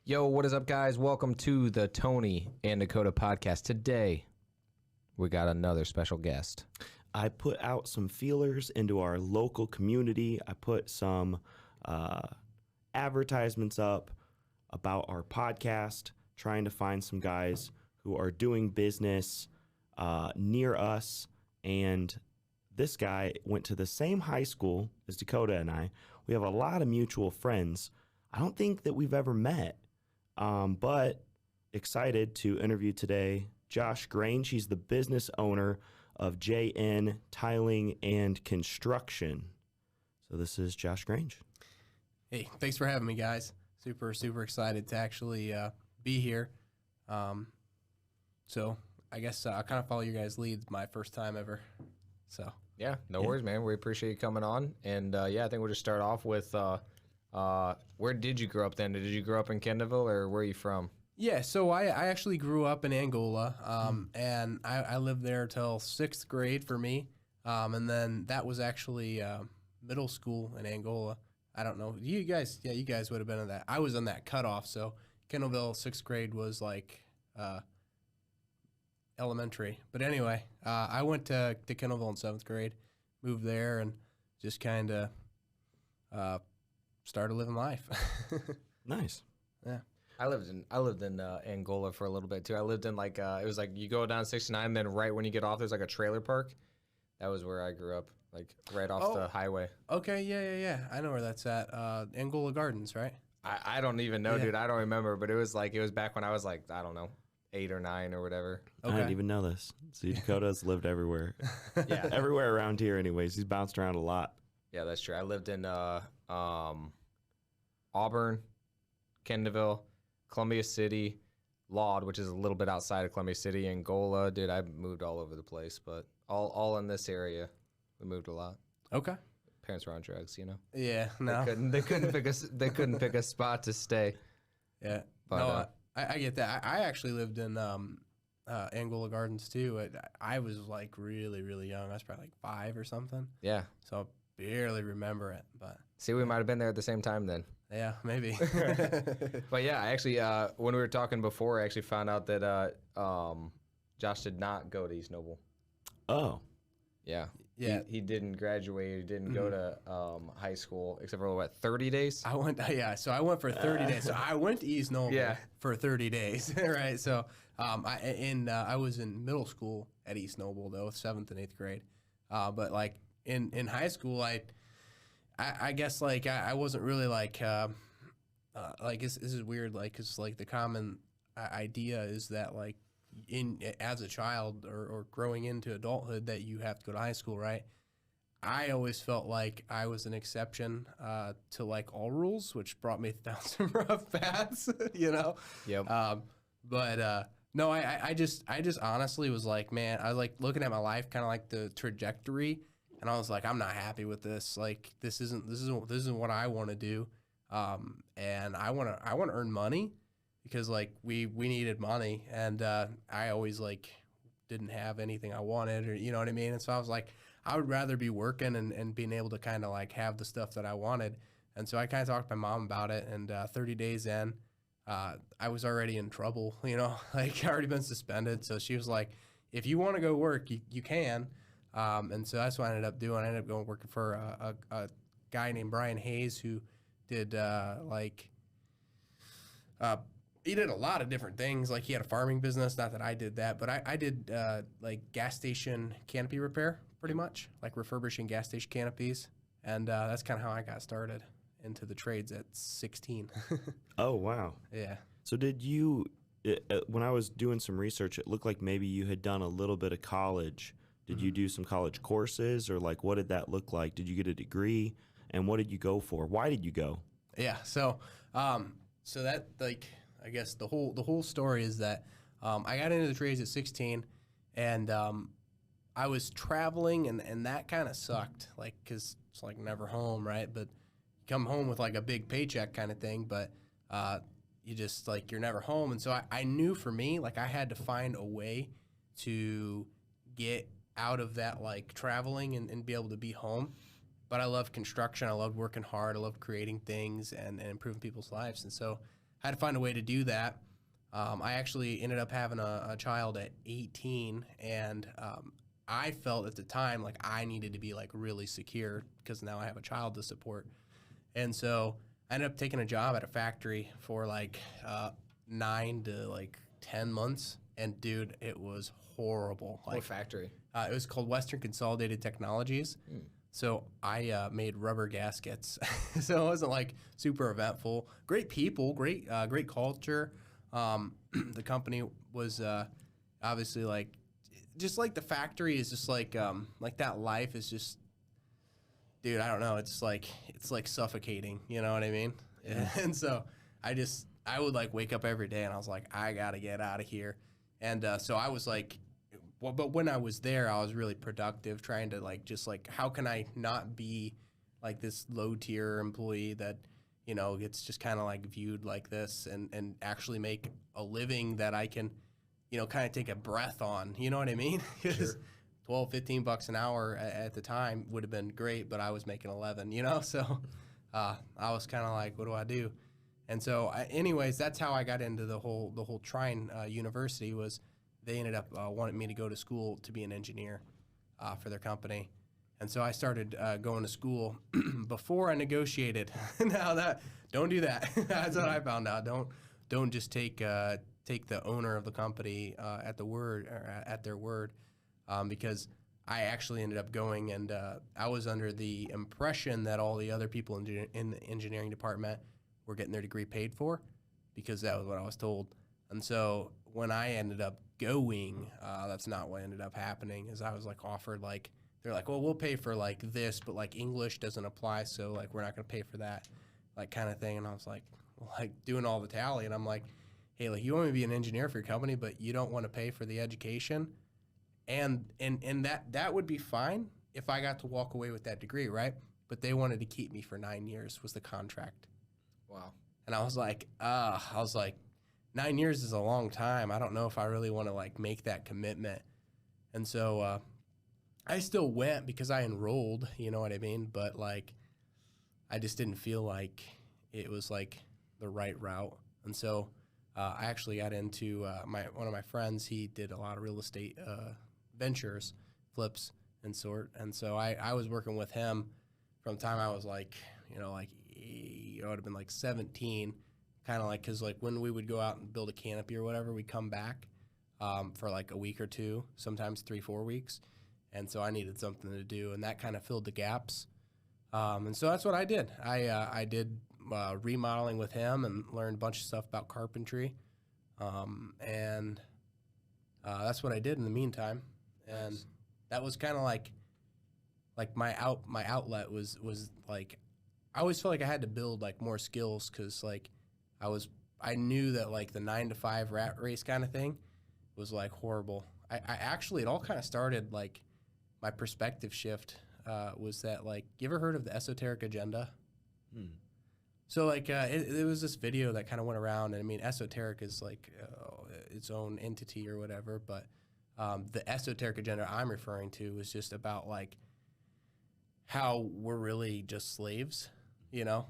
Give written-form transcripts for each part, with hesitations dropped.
Yo, what is up, guys? Welcome to the Tony and Dakota podcast. Today, we got another special guest. I put out some feelers into our local community. I put some advertisements up about our podcast, trying to find some guys who are doing business near us. And this guy went to the same high school as Dakota and I. We have a lot of mutual friends. I don't think that we've ever met, but excited to interview today Josh Grange. He's the business owner of JN Tiling and Construction. So this is Josh Grange. Hey, thanks for having me, guys. Super excited to actually be here. So I guess I kind of follow your guys' leads. My first time ever. So Yeah, no worries, man. We appreciate you coming on. And I think we'll just start off with where did you grow up then? Did you grow up in Kendallville or where are you from? yeah, so I actually grew up in Angola, and I lived there till 6th grade for me, and then that was actually middle school in Angola. I don't know, you guys would have been in that. I was in that cutoff, so Kendallville 6th grade was like elementary. But anyway, I went to Kendallville in 7th grade, moved there, and just kind of started living life. Nice. Yeah. I lived in Angola for a little bit too. I lived in like it was like you go down 69, and then right when you get off, there's like a trailer park. That was where I grew up, like right off the highway. Okay, yeah. I know where that's at. Angola Gardens, right? I don't even know, dude. I don't remember, but it was back when I was like, I don't know, 8 or 9 or whatever. Okay. I didn't even know this. See, Dakota's lived everywhere. Yeah, everywhere around here anyways. He's bounced around a lot. Yeah, that's true. I lived in Auburn, Kendallville, Columbia City, Laud, which is a little bit outside of Columbia City, Angola. Dude, I moved all over the place, but all in this area. We moved a lot. Okay. Parents were on drugs, you know. Yeah, no. They couldn't pick a spot to stay. Yeah. But, no, I get that. I actually lived in Angola Gardens too. I was like really, really young. I was probably like 5 or something. Yeah. So I barely remember it, but See, we might have been there at the same time then. yeah, maybe. But yeah, I actually, when we were talking before, I actually found out that Josh did not go to East Noble. Oh. Yeah. Yeah. He didn't graduate. He didn't go to high school, except for, what, 30 days? I went for 30 days. So I went to East Noble for 30 days, right? So I was in middle school at East Noble, though, 7th and 8th grade. But, like, in high school, I guess, like, I wasn't really, like this is weird, like, because, like, the common idea is that, like, as a child or growing into adulthood that you have to go to high school, right? I always felt like I was an exception to, like, all rules, which brought me down some rough paths, you know? Yep. No, I just honestly was like, man, I was, like, looking at my life, kind of like the trajectory, and I was like, I'm not happy with this. Like, this isn't what I want to do. And I want to earn money because, like, we needed money, and I always, like, didn't have anything I wanted, or, you know what I mean? And so I was like, I would rather be working and being able to kind of, like, have the stuff that I wanted. And so I kind of talked to my mom about it, and 30 days in, I was already in trouble, you know, like, I already been suspended. So she was like, if you want to go work, you can. And so that's what I ended up doing. I ended up going working for a guy named Brian Hayes, who did he did a lot of different things. Like, he had a farming business. Not that I did that, but I did like gas station canopy repair, pretty much, like refurbishing gas station canopies. And that's kind of how I got started into the trades at 16. Oh, wow. Yeah. So did you, when I was doing some research, it looked like maybe you had done a little bit of college. Did you do some college courses, or, like, what did that look like? Did you get a degree, and what did you go for? Why did you go? Yeah. So that, like, I guess the whole story is that I got into the trades at 16, and I was traveling, and that kind of sucked, like, because it's like never home, right? But you come home with, like, a big paycheck kind of thing, but you just, like, you're never home. And so I knew for me, like, I had to find a way to get out of that, like, traveling and be able to be home. But I loved construction. I loved working hard. I loved creating things and improving people's lives. And so had to find a way to do that. I actually ended up having a child at 18, and I felt at the time like I needed to be like really secure because now I have a child to support. And so I ended up taking a job at a factory for like 9 to like 10 months. And dude, it was horrible. Like, What factory? it was called Western Consolidated Technologies. So I made rubber gaskets. So it wasn't like super eventful. Great people, great culture. The company was obviously like, just like the factory is just like that life is just, dude, I don't know. It's like suffocating. You know what I mean? Yeah. And so I would like wake up every day and I was like, I got to get out of here. And so I was like, well, but when I was there, I was really productive trying to like, just like, how can I not be like this low tier employee that, you know, gets just kind of like viewed like this and actually make a living that I can, you know, kind of take a breath on, you know what I mean? Because $12, $15 an hour at the time would have been great, but I was making 11, you know? So I was kind of like, what do I do? And so anyways, that's how I got into the whole Trine University. Was they ended up wanting me to go to school to be an engineer for their company. And so I started going to school before I negotiated. Now don't do that. That's what I found out. Don't just take the owner of the company at their word, because I actually ended up going and I was under the impression that all the other people in the engineering department were getting their degree paid for, because that was what I was told. And so when I ended up going, that's not what ended up happening. Is I was like offered like, they're like, well, we'll pay for like this, but like English doesn't apply, so like we're not gonna pay for that, like kind of thing. And I was like, doing all the tally, and I'm like, hey, like you want me to be an engineer for your company, but you don't want to pay for the education, and that would be fine if I got to walk away with that degree, right? But they wanted to keep me for 9 years was the contract. Wow. And I was like, 9 years is a long time. I don't know if I really want to like make that commitment. And so I still went because I enrolled, you know what I mean? But like, I just didn't feel like it was like the right route. And so I actually got into one of my friends. He did a lot of real estate ventures, flips and sort. And so I was working with him from the time I was like, I would have been like 17, kind of like, because like when we would go out and build a canopy or whatever, we'd come back for like a week or two, sometimes 3-4 weeks. And so I needed something to do, and that kind of filled the gaps. And so that's what I did. I did remodeling with him and learned a bunch of stuff about carpentry. And that's what I did in the meantime. And Nice. that was kind of like my outlet was like, I always felt like I had to build like more skills, because like I knew that like the 9 to 5 rat race kind of thing was like horrible. I actually, it all kind of started like my perspective shift was that like, you ever heard of the esoteric agenda? So like it was this video that kind of went around, and I mean, esoteric is like its own entity or whatever, but the esoteric agenda I'm referring to is just about like how we're really just slaves, you know?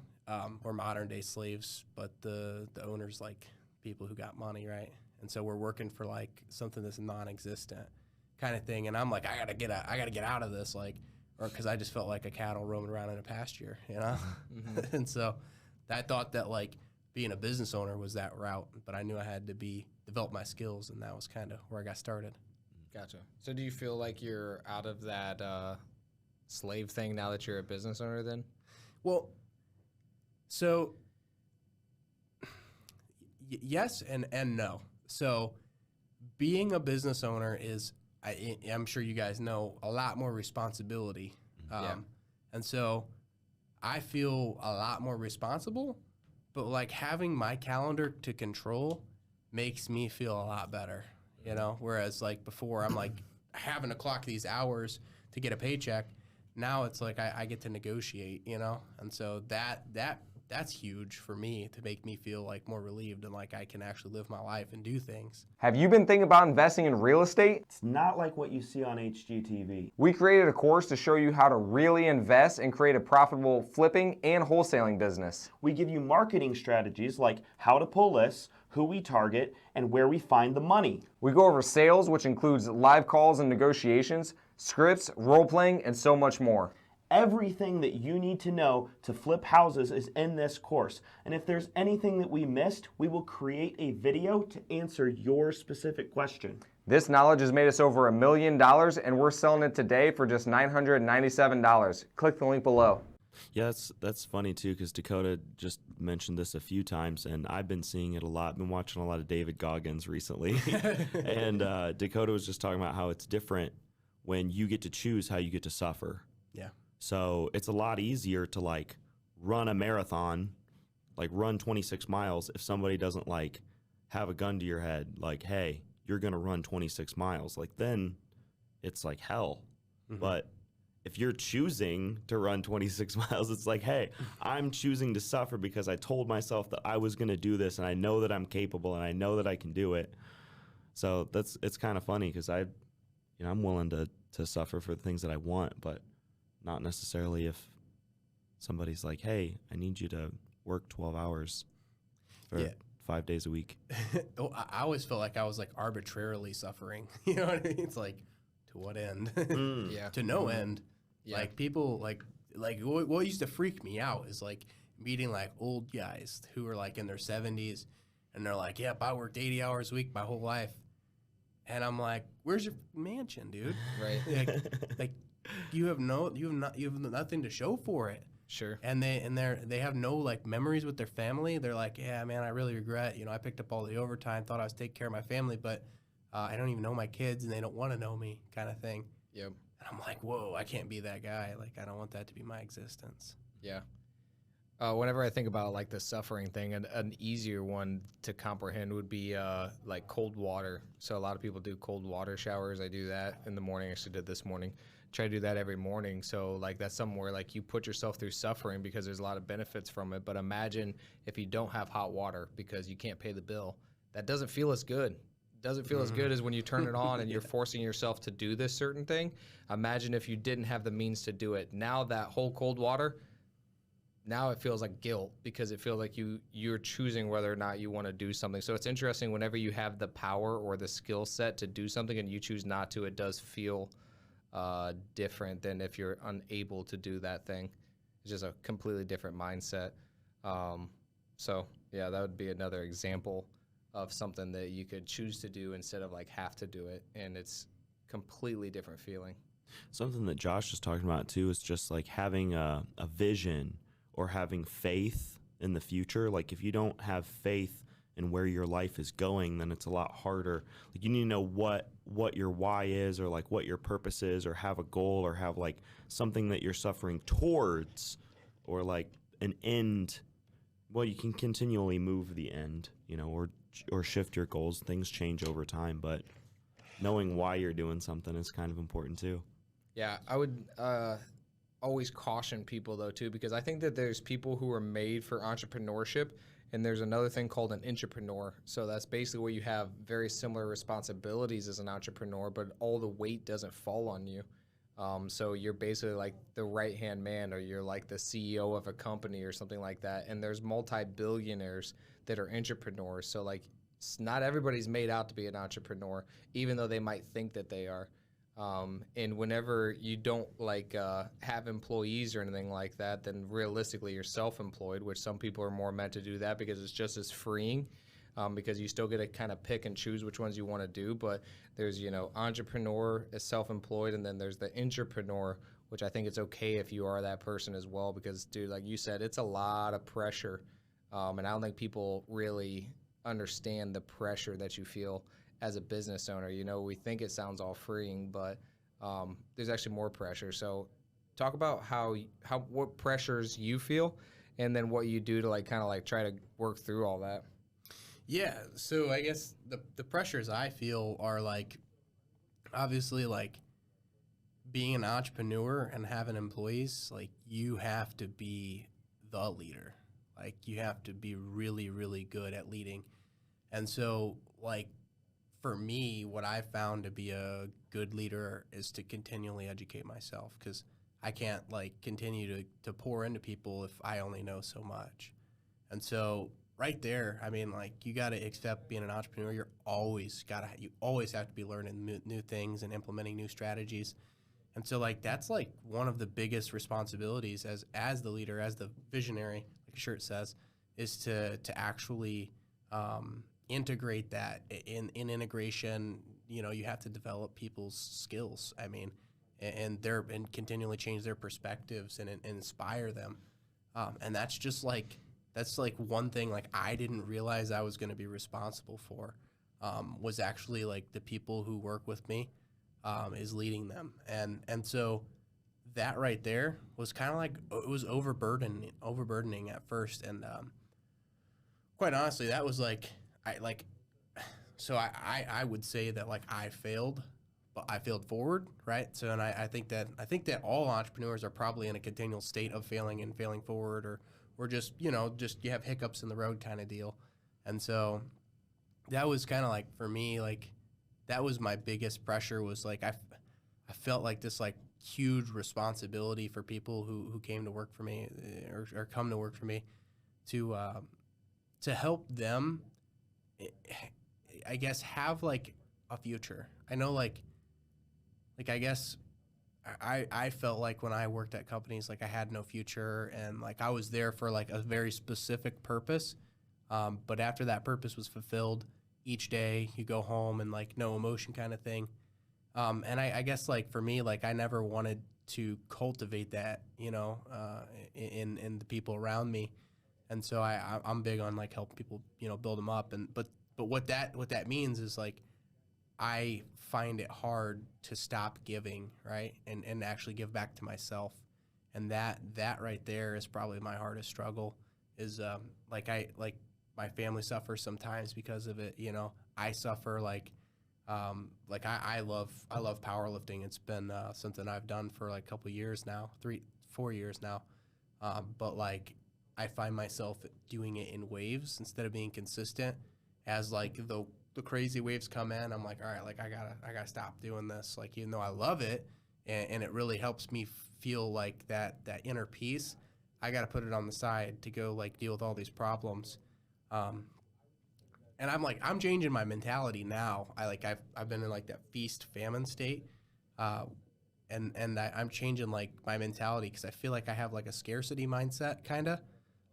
We're modern day slaves, but the owner's like people who got money, right? And so we're working for like something that's non-existent kind of thing. And I'm like, I gotta get out of this, like, or because I just felt like a cattle roaming around in a pasture, you know? Mm-hmm. And so I thought that like being a business owner was that route, but I knew I had to develop my skills, and that was kind of where I got started. Gotcha. So do you feel like you're out of that slave thing now that you're a business owner then? Well, so yes and no. So being a business owner is, I'm sure you guys know, a lot more responsibility. Yeah. And so I feel a lot more responsible, but like having my calendar to control makes me feel a lot better, you know? Whereas like before, I'm like having to clock these hours to get a paycheck. Now it's like I get to negotiate, you know? And so that that's huge for me to make me feel like more relieved and like I can actually live my life and do things. Have you been thinking about investing in real estate? It's not like what you see on HGTV. We created a course to show you how to really invest and create a profitable flipping and wholesaling business. We give you marketing strategies like how to pull lists, who we target, and where we find the money. We go over sales, which includes live calls and negotiations, scripts, role-playing, and so much more. Everything that you need to know to flip houses is in this course. And if there's anything that we missed, we will create a video to answer your specific question. This knowledge has made us over $1 million, and we're selling it today for just $997. Click the link below. Yeah, that's funny too, because Dakota just mentioned this a few times, and I've been seeing it a lot. Been watching a lot of David Goggins recently. And Dakota was just talking about how it's different when you get to choose how you get to suffer. Yeah. So it's a lot easier to like run a marathon, like run 26 miles if somebody doesn't like have a gun to your head, like, hey, you're going to run 26 miles. Like then it's like hell. Mm-hmm. But if you're choosing to run 26 miles, it's like, hey, I'm choosing to suffer because I told myself that I was going to do this and I know that I'm capable and I know that I can do it. So it's kind of funny because I'm willing to suffer for the things that I want, but not necessarily if somebody's like, hey, I need you to work 12 hours for 5 days a week. I always felt like I was like arbitrarily suffering. You know what I mean? It's like, to what end? Yeah. To no end. Yeah. Like people like what used to freak me out is like meeting like old guys who are like in their 70s and they're like, yep, I worked 80 hours a week my whole life. And I'm like, where's your mansion, dude? Right. Like you have nothing to show for it. Sure. And they have no like memories with their family. They're like, yeah, man, I really regret, I picked up all the overtime, thought I was taking care of my family, but I don't even know my kids and they don't want to know me, kind of thing. Yep. And I'm like, whoa, I can't be that guy. Like, I don't want that to be my existence. Yeah. Whenever I think about like the suffering thing, an easier one to comprehend would be like cold water. So a lot of people do cold water showers. I do that in the morning. I actually did this morning. Try to do that every morning. So like that's somewhere like you put yourself through suffering because there's a lot of benefits from it. But imagine if you don't have hot water because you can't pay the bill. That doesn't feel as good. Doesn't feel as good as when you turn it on and you're forcing yourself to do this certain thing. Imagine if you didn't have the means to do it. Now that whole cold water, now it feels like guilt because it feels like you're choosing whether or not you want to do something. So it's interesting whenever you have the power or the skill set to do something and you choose not to, it does feel different than if you're unable to do that thing. It's just a completely different mindset. So yeah, that would be another example of something that you could choose to do instead of like have to do it, and it's completely different feeling. Something that Josh was talking about too is just like having a vision or having faith in the future. Like if you don't have faith in where your life is going, then it's a lot harder. Like you need to know what your why is, or like what your purpose is, or have a goal, or have like something that you're suffering towards, or like an end. Well, you can continually move the end, or shift your goals. Things change over time, but knowing why you're doing something is kind of important too. Yeah, I would always caution people though too, because I think that there's people who are made for entrepreneurship, and there's another thing called an intrapreneur. So that's basically where you have very similar responsibilities as an entrepreneur, but all the weight doesn't fall on you. So you're basically like the right-hand man, or you're like the CEO of a company or something like that. And there's multi-billionaires that are entrepreneurs. So like not everybody's made out to be an entrepreneur, even though they might think that they are. And whenever you don't like have employees or anything like that, then realistically you're self-employed, which some people are more meant to do that because it's just as freeing. Because you still get to kind of pick and choose which ones you want to do. But there's, entrepreneur is self-employed, and then there's the intrapreneur, which I think it's okay if you are that person as well, because, dude, like you said, it's a lot of pressure. And I don't think people really understand the pressure that you feel as a business owner. We think it sounds all freeing, but there's actually more pressure. So talk about what pressures you feel, and then what you do to like kind of like try to work through all that. Yeah, so I guess the pressures I feel are like, obviously, like being an entrepreneur and having employees, like you have to be the leader. Like, you have to be really, really good at leading. And so, like, for me, what I found to be a good leader is to continually educate myself, because I can't, like, continue to pour into people if I only know so much. And so right there, I mean, like, you got to accept being an entrepreneur. You always have to be learning new things and implementing new strategies. And so, like, that's, like, one of the biggest responsibilities as the leader, as the visionary, like a shirt says, is to actually integrate that. In integration, you have to develop people's skills. I mean, and continually change their perspectives and inspire them. And that's one thing, like, I didn't realize I was going to be responsible for, was actually, like, the people who work with me, is leading them. And so that right there was kind of like, it was overburdening at first. And quite honestly, that was like, I would say that, like, I failed, but I failed forward, right? So, and I think that all entrepreneurs are probably in a continual state of failing and failing forward, or just you have hiccups in the road kind of deal. And so that was kind of like, for me, like, that was my biggest pressure, was like, I felt like this, like, huge responsibility for people who came to work for me, or come to work for me, to help them, I guess, have, like, a future. I know, like I guess I felt like when I worked at companies, like, I had no future, and, like, I was there for, like, a very specific purpose. But after that purpose was fulfilled, each day you go home and, like, no emotion kind of thing. And I guess, like, for me, like, I never wanted to cultivate that, in the people around me. And so I'm big on, like, helping people, build them up. But what that means is, like, I find it hard to stop giving, right? And actually give back to myself. And that right there is probably my hardest struggle, is, my family suffers sometimes because of it. I suffer, I love powerlifting. It's been something I've done for, like, a couple years now, 4 years now. But, like, I find myself doing it in waves instead of being consistent. As, like, the crazy waves come in, I'm like, all right, like, I gotta stop doing this. Like, even though I love it, and it really helps me feel like that inner peace, I gotta put it on the side to go, like, deal with all these problems. And I'm changing my mentality now. I've been in, like, that feast famine state, and I'm changing, like, my mentality, because I feel like I have, like, a scarcity mindset kind of,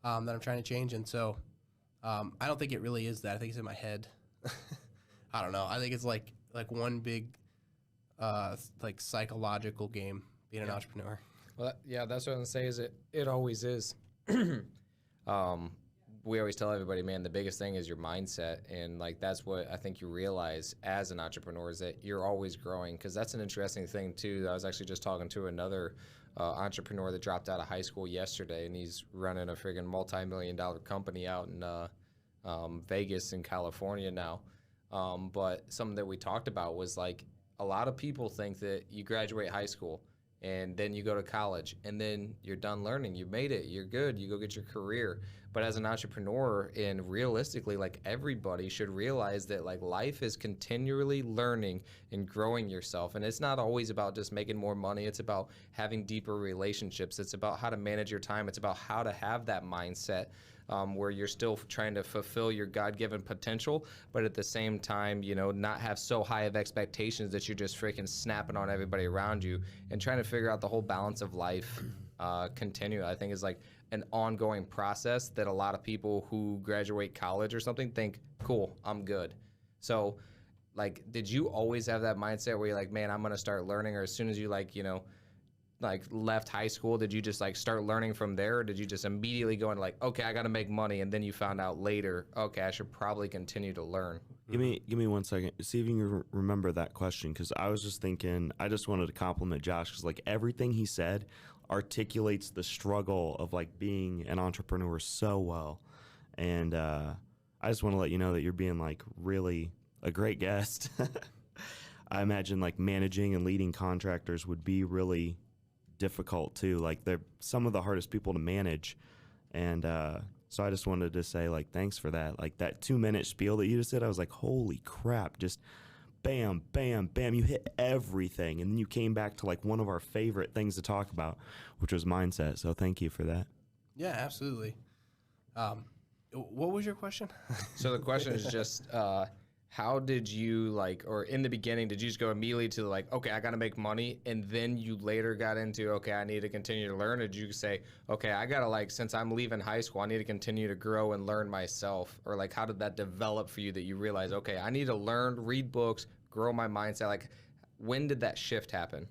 that I'm trying to change. And so I don't think it really is that. I think it's in my head. I don't know. I think it's like one big like, psychological game, being an entrepreneur. Well, that's what I'm gonna say. Is it always is. We always tell everybody, man, the biggest thing is your mindset. And, like, that's what I think you realize as an entrepreneur, is that you're always growing. Because that's an interesting thing, too. I was actually just talking to another entrepreneur that dropped out of high school yesterday, and he's running a friggin' multi-million-dollar company out in Vegas in California now. But something that we talked about was, like, a lot of people think that you graduate high school and then you go to college and then you're done learning. You made it. You're good. You go get your career. But as an entrepreneur, and realistically, like, everybody should realize that, like, life is continually learning and growing yourself. And it's not always about just making more money. It's about having deeper relationships. It's about how to manage your time. It's about how to have that mindset where you're still trying to fulfill your God-given potential, but at the same time, not have so high of expectations that you're just freaking snapping on everybody around you, and trying to figure out the whole balance of life continue. I think is, like, an ongoing process that a lot of people who graduate college or something think, cool, I'm good. So, like, did you always have that mindset where you're like, man, I'm going to start learning? Or as soon as you, like, left high school, did you just, like, start learning from there? Or did you just immediately go into, like, okay, I got to make money, and then you found out later, okay, I should probably continue to learn? Give me 1 second. See if you can remember that question, because I was just thinking, I just wanted to compliment Josh, because, like, everything he said articulates the struggle of, like, being an entrepreneur so well. And I just want to let you know that you're being, like, really a great guest. I imagine, like, managing and leading contractors would be really difficult too. Like, they're some of the hardest people to manage, and So I just wanted to say, like, thanks for that. Like, that 2-minute spiel that you just did, I was like, holy crap, just bam, bam, bam. You hit everything. And then you came back to, like, one of our favorite things to talk about, which was mindset. So thank you for that. Yeah, absolutely. What was your question? So the question is just, how did you like, or in the beginning, did you just go immediately to like, okay, I got to make money, and then you later got into, okay, I need to continue to learn? Or did you say, okay, I got to like, since I'm leaving high school, I need to continue to grow and learn myself? Or like, how did that develop for you that you realize, okay, I need to learn, read books, grow my mindset? Like, when did that shift happen?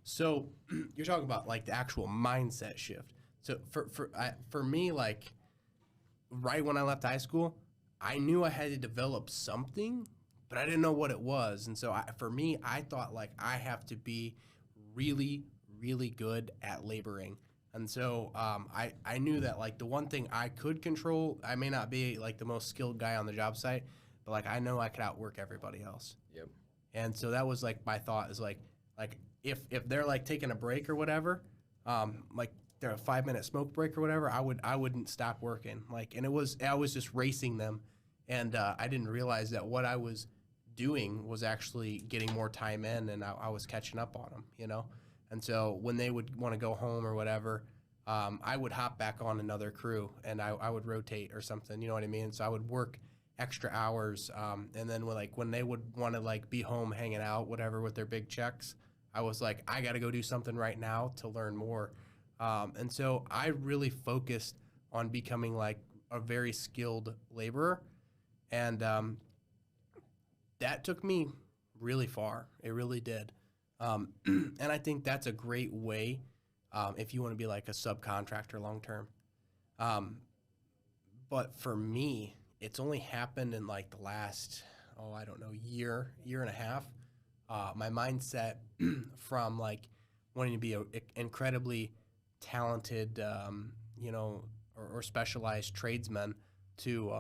So you're talking about like the actual mindset shift. So for me, like right when I left high school, I knew I had to develop something, but I didn't know what it was. And so for me, I thought like I have to be really, really good at laboring. And so I knew that like the one thing I could control, I may not be like the most skilled guy on the job site, but like I know I could outwork everybody else. Yep. And so that was like my thought is like if they're like taking a break or whatever, like they're a 5-minute smoke break or whatever, I wouldn't stop working. Like, and I was just racing them. And I didn't realize that what I was doing was actually getting more time in, and I was catching up on them, you know? And so when they would want to go home or whatever, I would hop back on another crew, and I would rotate or something, you know what I mean? So I would work extra hours, and then when they would want to like be home hanging out, whatever, with their big checks, I was like, I got to go do something right now to learn more. And so I really focused on becoming like a very skilled laborer. And that took me really far. It really did. And I think that's a great way if you want to be like a subcontractor long term. But for me, it's only happened in like the last, I don't know, year and a half. My mindset from like wanting to be an incredibly talented, or specialized tradesman to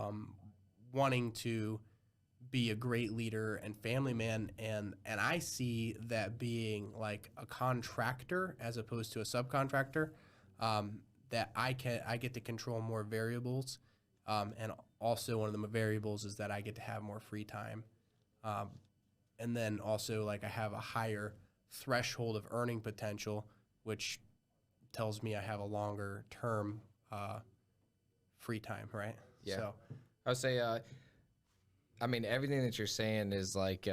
wanting to be a great leader and family man, and I see that being like a contractor as opposed to a subcontractor, that I get to control more variables, and also one of the variables is that I get to have more free time, and then also like I have a higher threshold of earning potential, which tells me I have a longer term free time, right? Yeah. So I would say, I mean, everything that you're saying is like,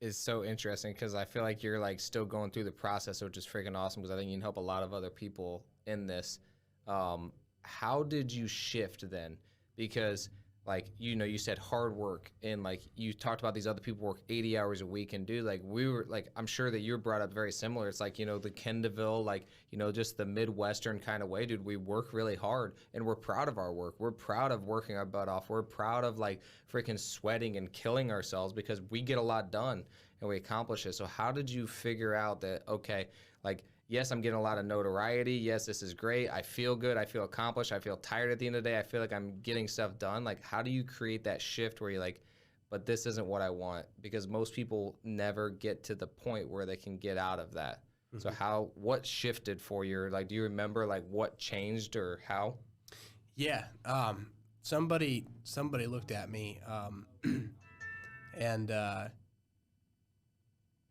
is so interesting, because I feel like you're like still going through the process, which is freaking awesome, because I think you can help a lot of other people in this. How did you shift then? Because like, you said hard work, and like you talked about these other people work 80 hours a week, and dude, like we were like, I'm sure that you were brought up very similar. It's like, the Kendallville, like, just the Midwestern kind of way, dude. We work really hard, and we're proud of our work. We're proud of working our butt off. We're proud of like freaking sweating and killing ourselves, because we get a lot done and we accomplish it. So how did you figure out that, okay, like, yes, I'm getting a lot of notoriety. Yes, this is great. I feel good. I feel accomplished. I feel tired at the end of the day. I feel like I'm getting stuff done. Like, how do you create that shift where you're like, but this isn't what I want? Because most people never get to the point where they can get out of that. Mm-hmm. So what shifted for you? Like, do you remember like what changed or how? Yeah. Somebody looked at me, and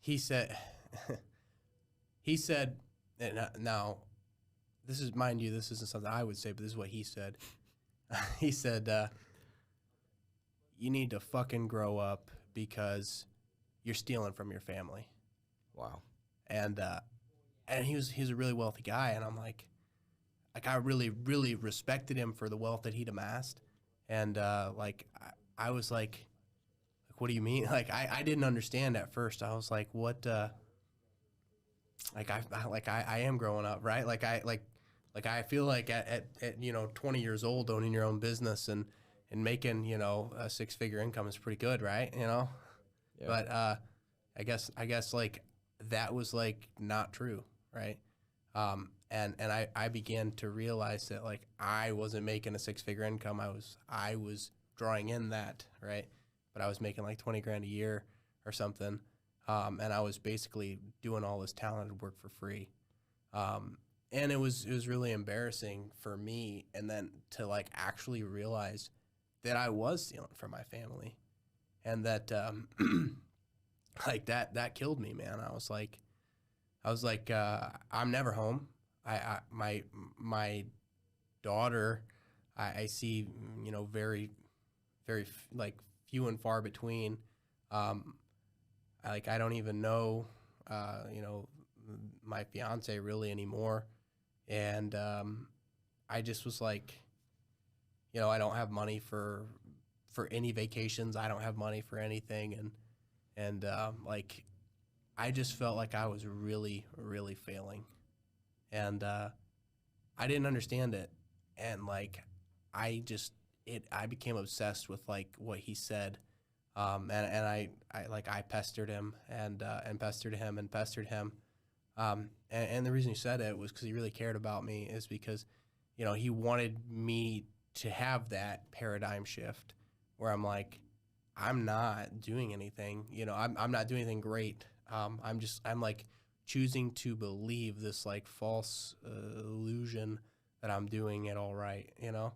he said, and now, this is, mind you, this isn't something I would say, but this is what he said. He said, you need to fucking grow up because you're stealing from your family. Wow. And he's a really wealthy guy, and I'm like I really, really respected him for the wealth that he'd amassed. And I was like, what do you mean? Like, I didn't understand at first. I was like, what, I am growing up, right? I feel like at 20 years old, owning your own business and making, a 6-figure income is pretty good, right? Yeah. But I guess like that was like not true, right? And I began to realize that like I wasn't making a 6-figure income. I was drawing in that, right? But I was making like 20 grand a year or something. And I was basically doing all this talented work for free. and it was really embarrassing for me, and then to like actually realize that I was stealing from my family, and that like that killed me, man. I was like, I'm never home. My daughter, I see, you know, very, very like few and far between. I don't even know, you know, my fiance really anymore. And I just was like, you know, I don't have money for any vacations. I don't have money for anything. And like, I just felt like I was really, really failing. And I didn't understand it. And like, I became obsessed with like what he said. And I pestered him and pestered him and pestered him. And the reason he said it was because he really cared about me, is because, you know, he wanted me to have that paradigm shift where I'm like, I'm not doing anything, you know, I'm not doing anything great. I'm like choosing to believe this like false illusion that I'm doing it all right, you know?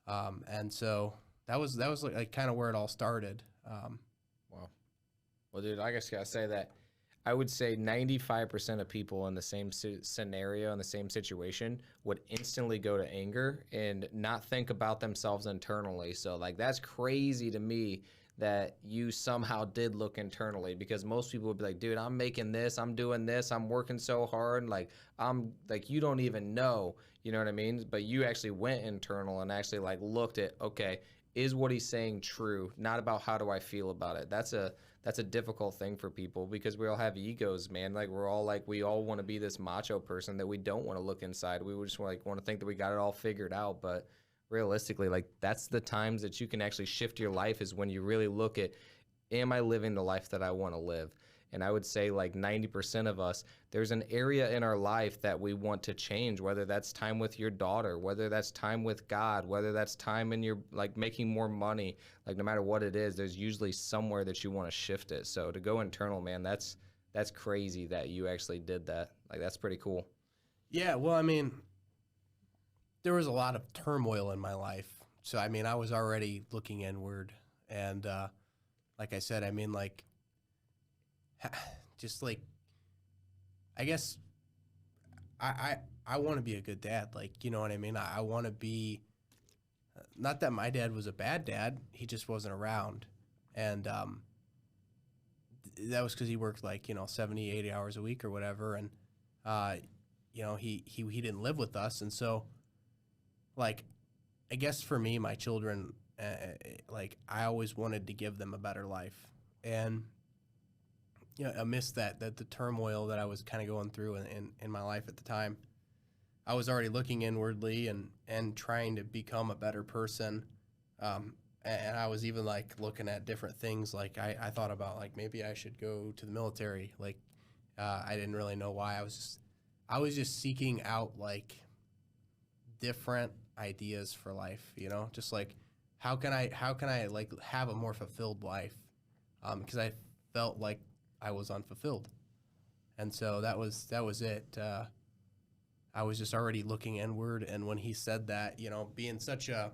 And so that was like kind of where it all started. Wow. Well, dude, I guess I gotta say that I would say 95% of people in the same scenario, in the same situation, would instantly go to anger and not think about themselves internally. So, like, that's crazy to me that you somehow did look internally, because most people would be like, dude, I'm making this, I'm doing this, I'm working so hard. Like, I'm like, you don't even know, you know what I mean? But you actually went internal and actually like looked at, okay, is what he's saying true? Not about how do I feel about it. That's a difficult thing for people, because we all have egos, man. Like, we're all like, we all want to be this macho person that we don't want to look inside. We just want to think that we got it all figured out. But realistically, like, that's the times that you can actually shift your life, is when you really look at, am I living the life that I want to live? And I would say like 90% of us, there's an area in our life that we want to change, whether that's time with your daughter, whether that's time with God, whether that's time in your, like, making more money. Like, no matter what it is, there's usually somewhere that you want to shift it. So to go internal, man, that's crazy that you actually did that. Like, that's pretty cool. Yeah, well, I mean, there was a lot of turmoil in my life. So, I mean, I was already looking inward. And like I said, I mean, like, just like, I guess I want to be a good dad. Like, you know what I mean? I want to be, not that my dad was a bad dad, he just wasn't around. And that was because he worked like, you know, 70, 80 hours a week or whatever. And, you know, he didn't live with us. And so, like, I guess for me, my children, like, I always wanted to give them a better life. And, you know, amidst that the turmoil that I was kind of going through in my life at the time, I was already looking inwardly and trying to become a better person. And I was even like looking at different things. Like, I thought about like, maybe I should go to the military. Like, I didn't really know why. I was just seeking out like different ideas for life, you know, just like, how can I like have a more fulfilled life? Because I felt like I was unfulfilled. And so that was it. I was just already looking inward. And when he said that, you know, being such a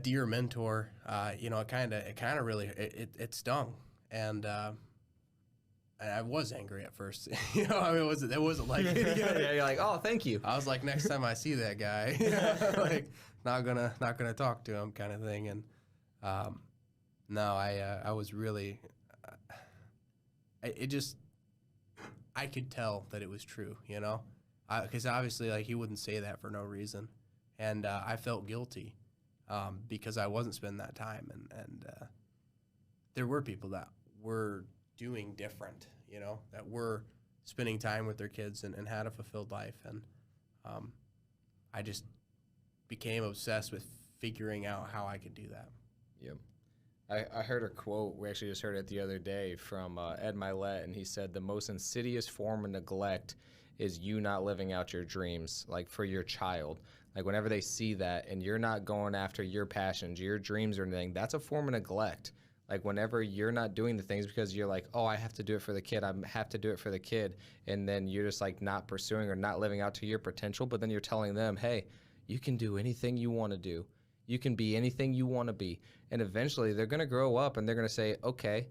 dear mentor, you know, it kind of really, it stung. And I was angry at first, you know, I mean, it wasn't like, you know, Yeah, you're like, oh, thank you. I was like, next time I see that guy, like, not gonna talk to him, kind of thing. And no, I was really, I could tell that it was true, you know, because obviously, like, he wouldn't say that for no reason, and I felt guilty because I wasn't spending that time, and there were people that were doing different, you know, that were spending time with their kids and had a fulfilled life, and I just became obsessed with figuring out how I could do that. Yep. I heard a quote, we actually just heard it the other day, from Ed Milet, and he said, the most insidious form of neglect is you not living out your dreams, like, for your child. Like, whenever they see that and you're not going after your passions, your dreams or anything, that's a form of neglect. Like whenever you're not doing the things because you're like, oh, I have to do it for the kid. I have to do it for the kid. And then you're just like not pursuing or not living out to your potential. But then you're telling them, hey, you can do anything you want to do. You can be anything you want to be. And eventually they're going to grow up and they're going to say, okay,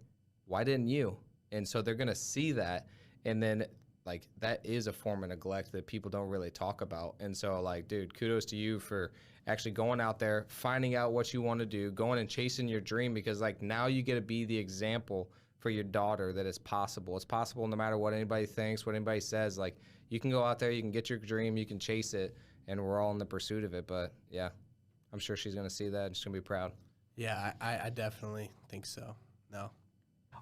why didn't you? And so they're going to see that. And then like that is a form of neglect that people don't really talk about. And so like, dude, kudos to you for actually going out there, finding out what you want to do, going and chasing your dream, because like now you get to be the example for your daughter that it's possible. It's possible no matter what anybody thinks, what anybody says. Like you can go out there, you can get your dream, you can chase it, and we're all in the pursuit of it. But yeah, I'm sure she's going to see that and she's going to be proud. Yeah, I definitely think so. No.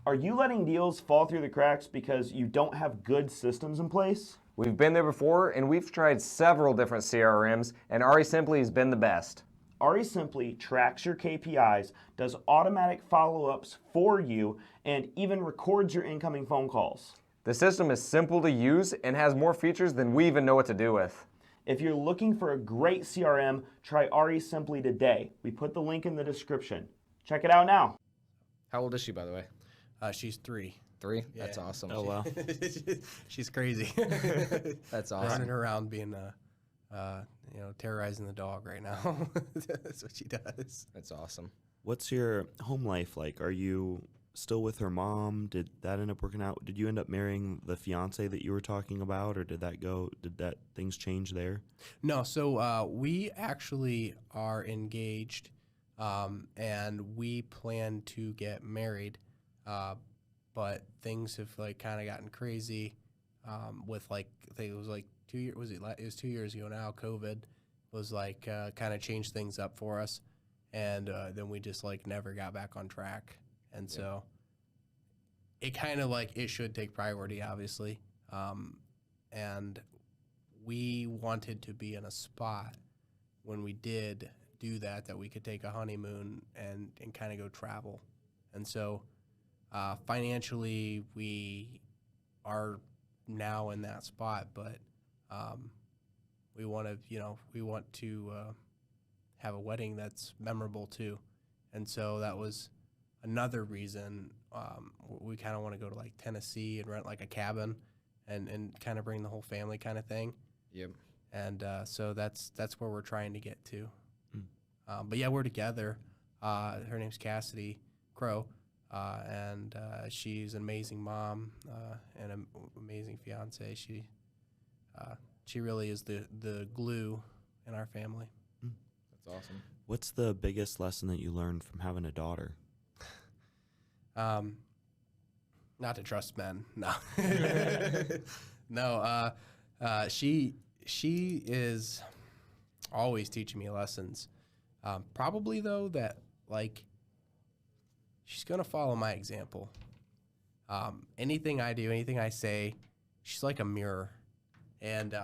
Are you letting deals fall through the cracks because you don't have good systems in place? We've been there before, and we've tried several different CRMs, and Ari Simply has been the best. Ari Simply tracks your KPIs, does automatic follow-ups for you, and even records your incoming phone calls. The system is simple to use and has more features than we even know what to do with. If you're looking for a great CRM, try Ari Simply today. We put the link in the description. Check it out now. How old is she, by the way? She's 3. 3? Yeah. That's awesome. Oh, wow. She's crazy. That's awesome. Running around being, terrorizing the dog right now. That's what she does. That's awesome. What's your home life like? Are you still with her mom? Did that end up working out? Did you end up marrying the fiance that you were talking about, or did things change there? No, so we actually are engaged, and we plan to get married, but things have like kind of gotten crazy with like I think it was like 2 years. It was 2 years ago now. COVID was like kind of changed things up for us, and then we just like never got back on track. And so it kind of like it should take priority, obviously. And we wanted to be in a spot when we did do that we could take a honeymoon and kind of go travel. And so financially, we are now in that spot, but we want to have a wedding that's memorable too. And so that was another reason we kind of want to go to like Tennessee and rent like a cabin and kind of bring the whole family kind of thing. Yep. And so that's where we're trying to get to. But yeah, we're together. Her name's Cassidy Crow, and she's an amazing mom and an amazing fiance. She really is the glue in our family. That's awesome. What's the biggest lesson that you learned from having a daughter? Not to trust men. No. No. She is always teaching me lessons. Probably though that like she's gonna follow my example. Anything I do, anything I say, she's like a mirror, and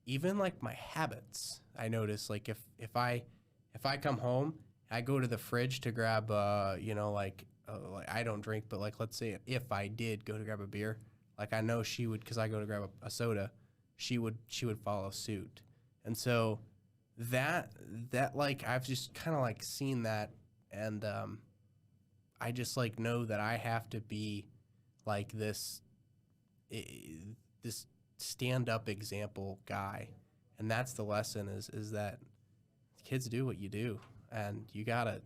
even like my habits. I notice like if I come home, I go to the fridge to grab like I don't drink, but like let's say if I did go to grab a beer, like I know she would, because I go to grab a soda, she would follow suit. And so that like I've just kind of like seen that, and I just like know that I have to be like this stand-up example guy. And that's the lesson is that kids do what you do, and you gotta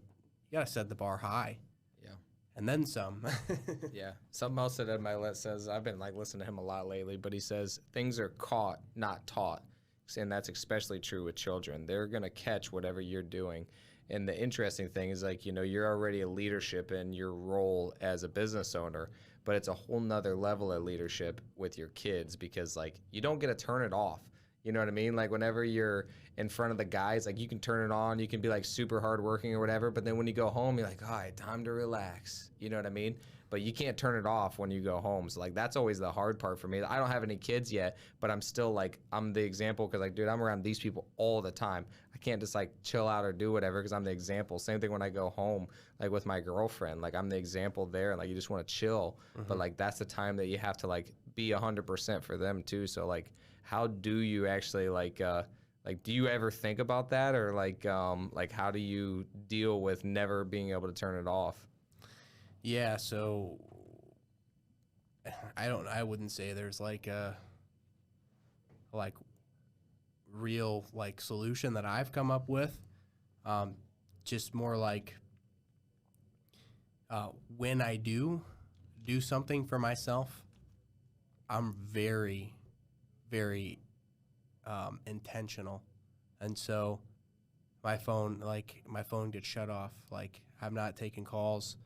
set the bar high. Yeah. And then some. Yeah. Something else that Ed Milet says, I've been like listening to him a lot lately, but he says things are caught, not taught. And that's especially true with children. They're going to catch whatever you're doing. And the interesting thing is like, you're already a leadership in your role as a business owner, but it's a whole nother level of leadership with your kids, because like you don't get to turn it off. You know what I mean? Like whenever you're in front of the guys, like you can turn it on, you can be like super hardworking or whatever, but then when you go home, you're like, all right, time to relax. You know what I mean? But you can't turn it off when you go home. So like that's always the hard part for me. I don't have any kids yet, but I'm still like, I'm the example, because like, dude, I'm around these people all the time. I can't just like chill out or do whatever because I'm the example. Same thing when I go home, like with my girlfriend, like I'm the example there, and like you just want to chill. But like that's the time that you have to like be 100% for them too. So like, how do you actually like Like, do you ever think about that, or like how do you deal with never being able to turn it off? Yeah, so I wouldn't say there's like a real like solution that I've come up with. Just more like when I do something for myself, I'm very, very intentional, and so my phone gets shut off. Like, I'm not taking calls.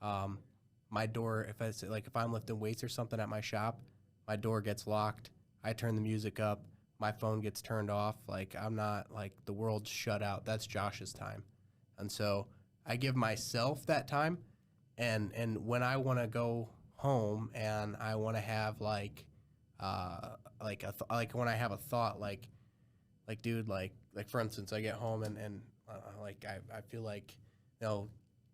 My door, if I'm lifting weights or something at my shop, my door gets locked. I turn the music up. My phone gets turned off. Like, I'm not, like, the world's shut out. That's Josh's time, and so I give myself that time. And when I want to go home and I want to have like when I have a thought dude, like for instance, I get home and I feel like,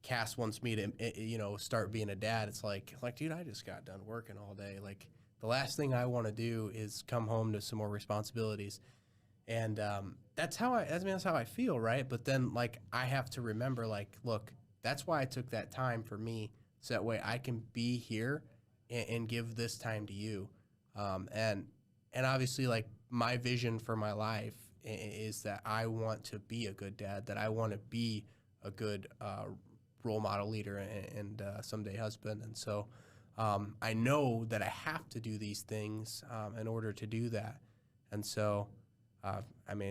Cass wants me to start being a dad. It's like dude, I just got done working all day. Like, the last thing I want to do is come home to some more responsibilities. And that's how I feel, right? But then, like, I have to remember, like, look, that's why I took that time for me, so that way I can be here and give this time to you. And obviously, like, my vision for my life is that I want to be a good dad, that I want to be a good role model leader and someday husband. And so I know that I have to do these things in order to do that. And so,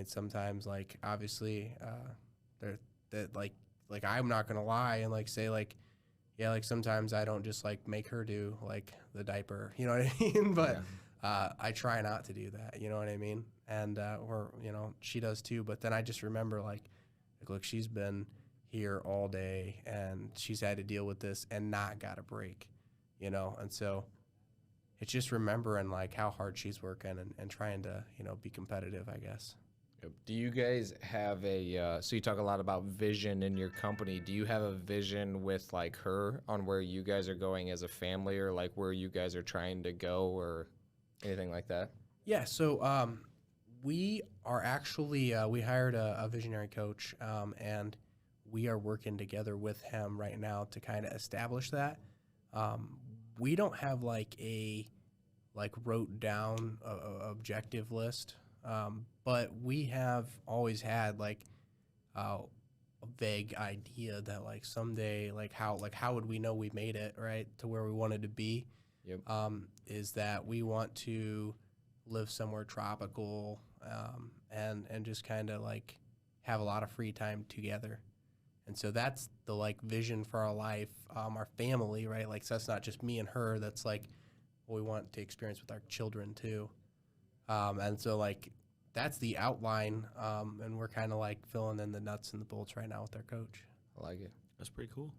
sometimes, like, obviously, like I'm not gonna lie and like say like, yeah, like sometimes I don't just like make her do like the diaper, you know what I mean? But I try not to do that, you know what I mean? And or she does too. But then I just remember like look, she's been here all day and she's had to deal with this and not got a break, and so it's just remembering like how hard she's working and trying to be competitive, I guess. Do you guys have so you talk a lot about vision in your company. Do you have a vision with like her on where you guys are going as a family, or like where you guys are trying to go, or anything like that? Yeah, so we are actually, we hired a visionary coach, and we are working together with him right now to kind of establish that. We don't have like a wrote down objective list. But we have always had like a vague idea that like someday, like how would we know we made it right to where we wanted to be? Yep. Is that we want to live somewhere tropical, and just kind of like have a lot of free time together. And so that's the like vision for our life, our family, right? Like, so that's not just me and her. That's like what we want to experience with our children too. And so like that's the outline, and we're kind of like filling in the nuts and the bolts right now with our coach. I like it. That's pretty cool.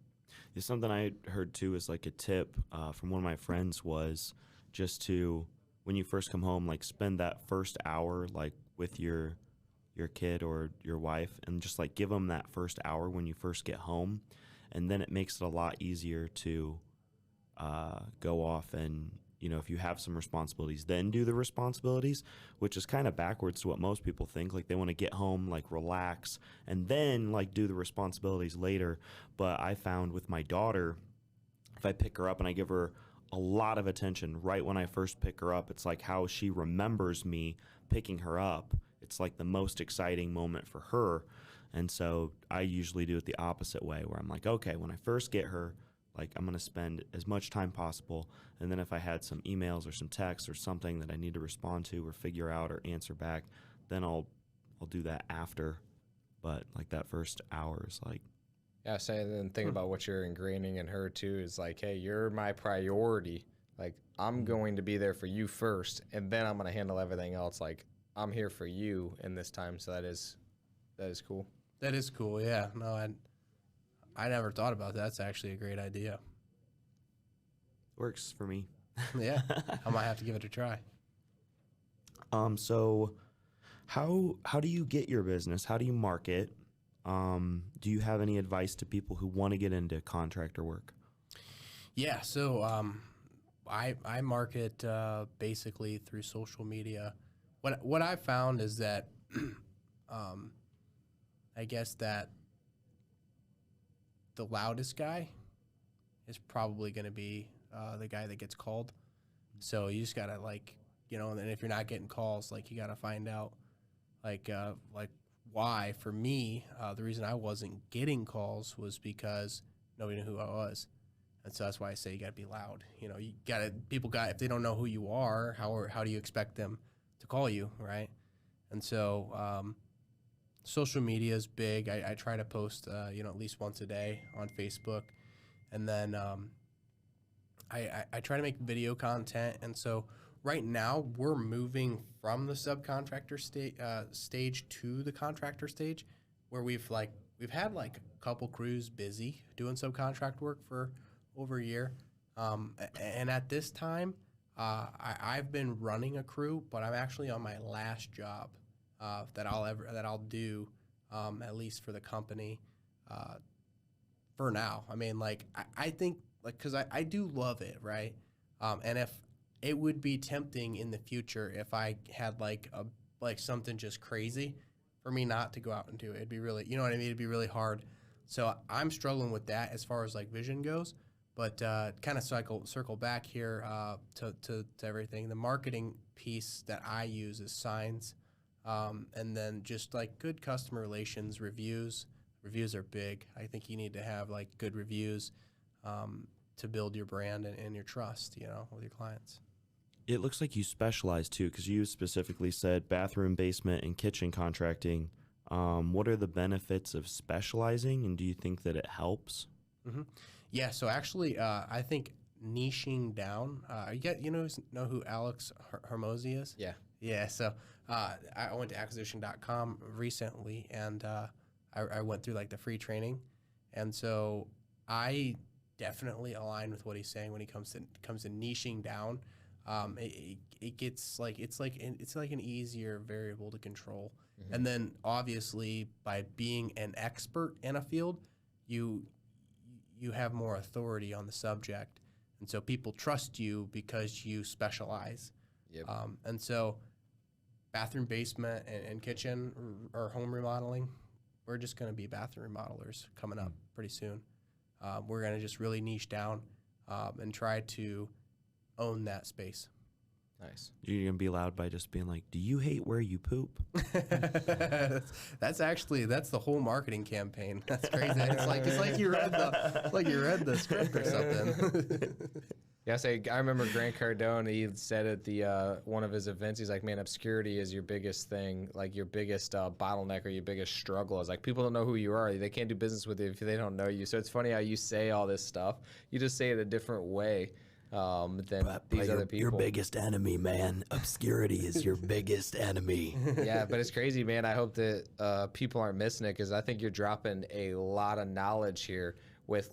Yeah, something I heard too is like a tip from one of my friends was just to, when you first come home, like spend that first hour like with your kid or your wife, and just like give them that first hour when you first get home, and then it makes it a lot easier to go off and, if you have some responsibilities, then do the responsibilities, which is kind of backwards to what most people think. Like, they want to get home, like relax, and then like do the responsibilities later. But I found with my daughter, if I pick her up and I give her a lot of attention right when I first pick her up, it's like how she remembers me picking her up. It's like the most exciting moment for her. And so I usually do it the opposite way, where I'm like, okay, when I first get her, like, I'm going to spend as much time possible. And then if I had some emails or some texts or something that I need to respond to or figure out or answer back, then I'll do that after. But like that first hour is like, Yeah, say and then think about what you're ingraining in her too. Is like, hey, you're my priority. Like, I'm going to be there for you first, and then I'm going to handle everything else. Like, I'm here for you in this time. So that is cool. That is cool. Yeah. No, I never thought about that. That's actually a great idea. works for me. Yeah, I might have to give it a try. So how do you get your business? How do you market? Do you have any advice to people who want to get into contractor work? Yeah, so I market basically through social media. What I found is that I guess that the loudest guy is probably going to be the guy that gets called. So you just got to and if you're not getting calls, you got to find out why. For me, the reason I wasn't getting calls was because nobody knew who I was. And so that's why I say you got to be loud. You got to, if they don't know who you are, how do you expect them to call you, right? And so social media is big. I try to post, at least once a day on Facebook. And then I try to make video content. And so right now we're moving from the subcontractor stage to the contractor stage, where we've had a couple crews busy doing subcontract work for over a year. And at this time, I've been running a crew, but I'm actually on my last job that I'll do, at least for the company, for now. I mean, I think, because I do love it, right? And if it would be tempting in the future if I had something just crazy for me not to go out and do it. It'd be really, you know what I mean? It'd be really hard. So I'm struggling with that as far as vision goes. But kind of circle back here to everything. The marketing piece that I use is signs, and then just good customer relations, reviews. Reviews are big. I think you need to have good reviews to build your brand and your trust, with your clients. It looks like you specialize too, because you specifically said bathroom, basement, and kitchen contracting. What are the benefits of specializing, and do you think that it helps? Mm-hmm. Yeah, so actually, I think niching down. You know who Alex Hermosi is? Yeah. Yeah. So I went to acquisition.com recently, and I went through the free training, and so I definitely align with what he's saying when he comes to niching down. It gets it's an easier variable to control, mm-hmm. And then obviously by being an expert in a field, you have more authority on the subject, and so people trust you because you specialize. Yep. And so bathroom, basement, and kitchen or home remodeling, we're just going to be bathroom remodelers coming up pretty soon. We're going to just really niche down and try to own that space. Nice. You're going to be loud by just being like, do you hate where you poop? That's the whole marketing campaign. That's crazy. It's like you read the script or something. Yeah, I remember Grant Cardone, he said at the one of his events, he's like, man, obscurity is your biggest thing, your biggest bottleneck or your biggest struggle. Is people don't know who you are. They can't do business with you if they don't know you. So it's funny how you say all this stuff. You just say it a different way than these other people. Your biggest enemy, man. Obscurity is your biggest enemy. Yeah, but it's crazy, man. I hope that people aren't missing it, because I think you're dropping a lot of knowledge here with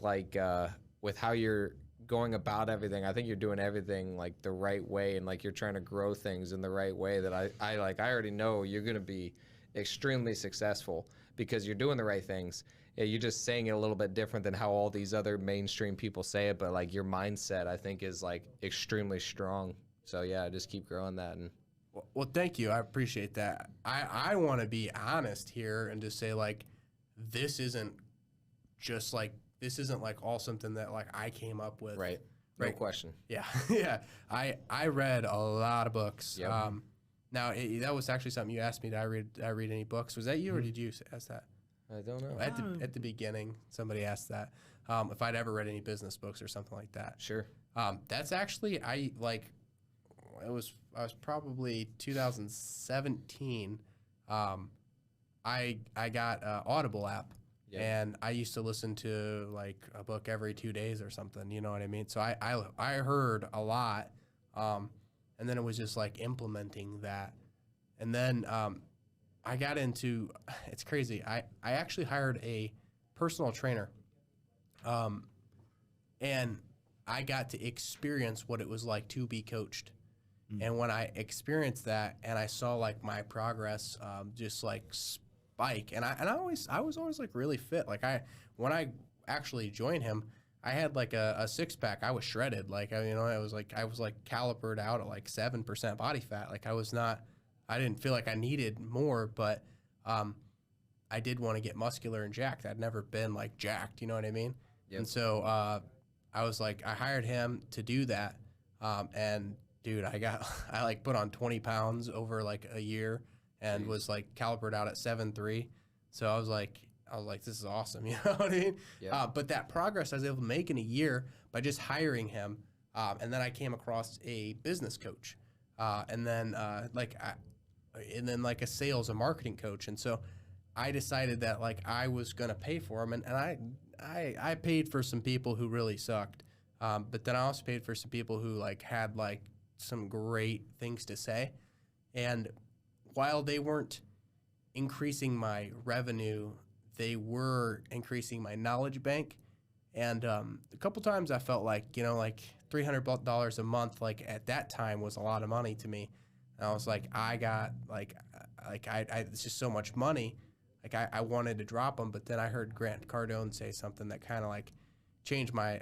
with how you're going about everything. I think you're doing everything the right way, and you're trying to grow things in the right way that I already know you're going to be extremely successful because you're doing the right things. Yeah, you're just saying it a little bit different than how all these other mainstream people say it, but your mindset I think is extremely strong. So yeah, just keep growing that. And well, thank you. I appreciate that. I want to be honest here and just say this isn't just this isn't all something that I came up with. Right. No question. Yeah. Yeah. I read a lot of books. Yep. Now that was actually something you asked me. Did I read any books? Was that you, or did you ask that? I don't know. At the beginning, somebody asked that if I'd ever read any business books or something like that. Sure. That's actually I was probably 2017. I got an Audible app. Yeah. And I used to listen to a book every 2 days or something, you know what I mean? So I heard a lot, and then it was just implementing that. And then I got into, it's crazy, I actually hired a personal trainer, and I got to experience what it was like to be coached. And when I experienced that and I saw my progress just spike, and I was always really fit. When I actually joined him, I had a six pack. I was shredded. I was calipered out at 7% body fat. I didn't feel like I needed more, but I did want to get muscular and jacked. I'd never been like jacked, you know what I mean? Yep. And so I was like, I hired him to do that. And dude, I like put on 20 pounds over like a year and was like calipered out at 7'3". So I was like, this is awesome. You know what I mean? Yeah. But that progress I was able to make in a year by just hiring him. And then I came across a business coach, and then like a sales and marketing coach. And so I decided that like I was going to pay for him. And I paid for some people who really sucked. But then I also paid for some people who like had like some great things to say. And while they weren't increasing my revenue, they were increasing my knowledge bank. And a couple times I felt like, you know, like $300 a month, like at that time was a lot of money to me. And I was like, I it's just so much money. Like I wanted to drop them, but then I heard Grant Cardone say something that kind of like changed my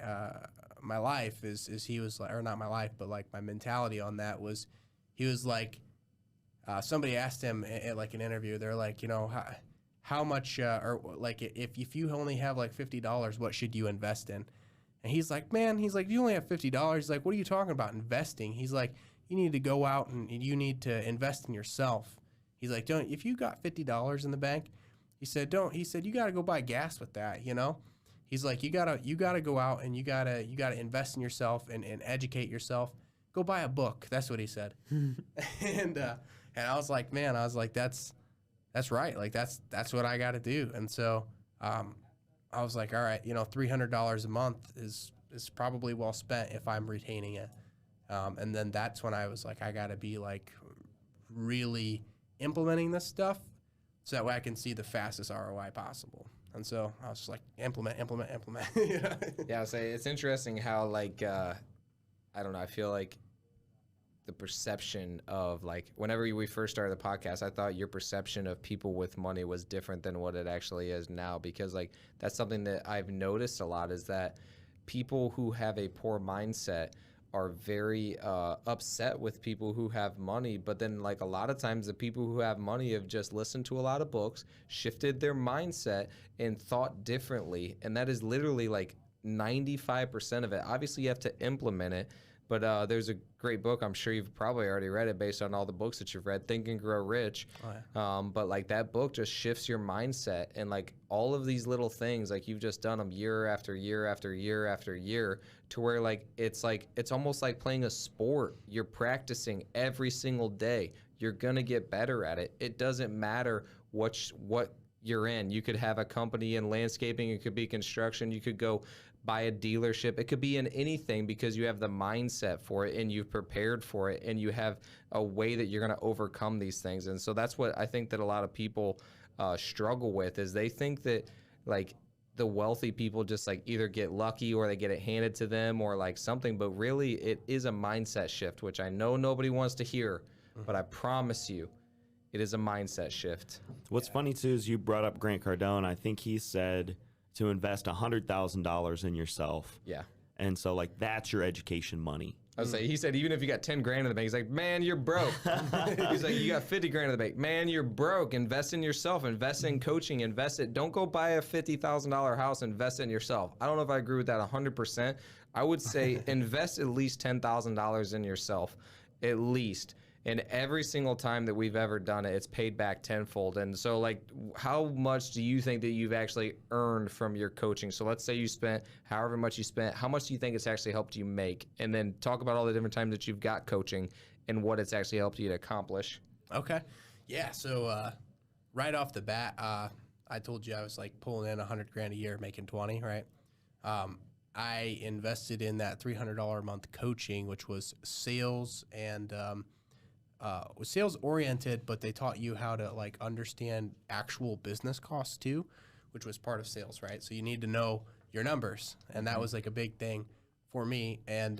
my life. Is he was like, or not my life, but like my mentality on that was, he was like, somebody asked him at like an interview, they're like, you know, how much, or like if you only have like $50, what should you invest in? And he's like, man, he's like, you only have $50. He's like, what are you talking about investing? He's like, you need to go out and you need to invest in yourself. He's like, if you got $50 in the bank, he said, you got to go buy gas with that, you know? He's like, you gotta go out and you gotta invest in yourself and educate yourself. Go buy a book. That's what he said. And I was like, man, that's right. Like that's what I got to do. And so I was like, all right, you know, $300 a month is probably well spent if I'm retaining it. And then that's when I was like, I got to be like really implementing this stuff so that way I can see the fastest ROI possible. And so I was just like, implement. You know? Yeah, I'll say it's interesting how like I don't know. I feel like the perception of like whenever we first started the podcast, I thought your perception of people with money was different than what it actually is now, because like that's something that I've noticed a lot is that people who have a poor mindset are very upset with people who have money. But then like a lot of times the people who have money have just listened to a lot of books, shifted their mindset and thought differently. And that is literally like 95% of it. Obviously you have to implement it. But there's a great book, I'm sure you've probably already read it based on all the books that you've read, Think and Grow Rich. Oh, yeah. But like that book just shifts your mindset, and like all of these little things, like you've just done them year after year after year after year, to where like it's almost like playing a sport. You're practicing every single day. You're gonna get better at it. It doesn't matter what you're in. You could have a company in landscaping, it could be construction, you could go buy a dealership, it could be in anything, because you have the mindset for it and you've prepared for it and you have a way that you're going to overcome these things. And so that's what I think that a lot of people struggle with, is they think that like the wealthy people just like either get lucky or they get it handed to them or like something, but really it is a mindset shift, which I know nobody wants to hear, but I promise you it is a mindset shift. What's funny too is you brought up Grant Cardone. I think he said to invest $100,000 in yourself. Yeah. And so like that's your education money. I would say, he said, even if you got 10 grand in the bank, he's like, man, you're broke. He's like, you got 50 grand in the bank. Man, you're broke. Invest in yourself. Invest in coaching. Invest it. Don't go buy a $50,000 house. Invest in yourself. I don't know if I agree with that 100%. I would say invest at least $10,000 in yourself, at least. And every single time that we've ever done it, it's paid back tenfold. And so like, how much do you think that you've actually earned from your coaching? So let's say you spent however much you spent, how much do you think it's actually helped you make? And then talk about all the different times that you've got coaching and what it's actually helped you to accomplish. Okay. Yeah. So right off the bat, I told you I was like pulling in 100 grand a year, making 20, right? I invested in that $300 a month coaching, which was sales and was sales oriented, but they taught you how to like understand actual business costs too, which was part of sales, right? So you need to know your numbers, and that was like a big thing for me. And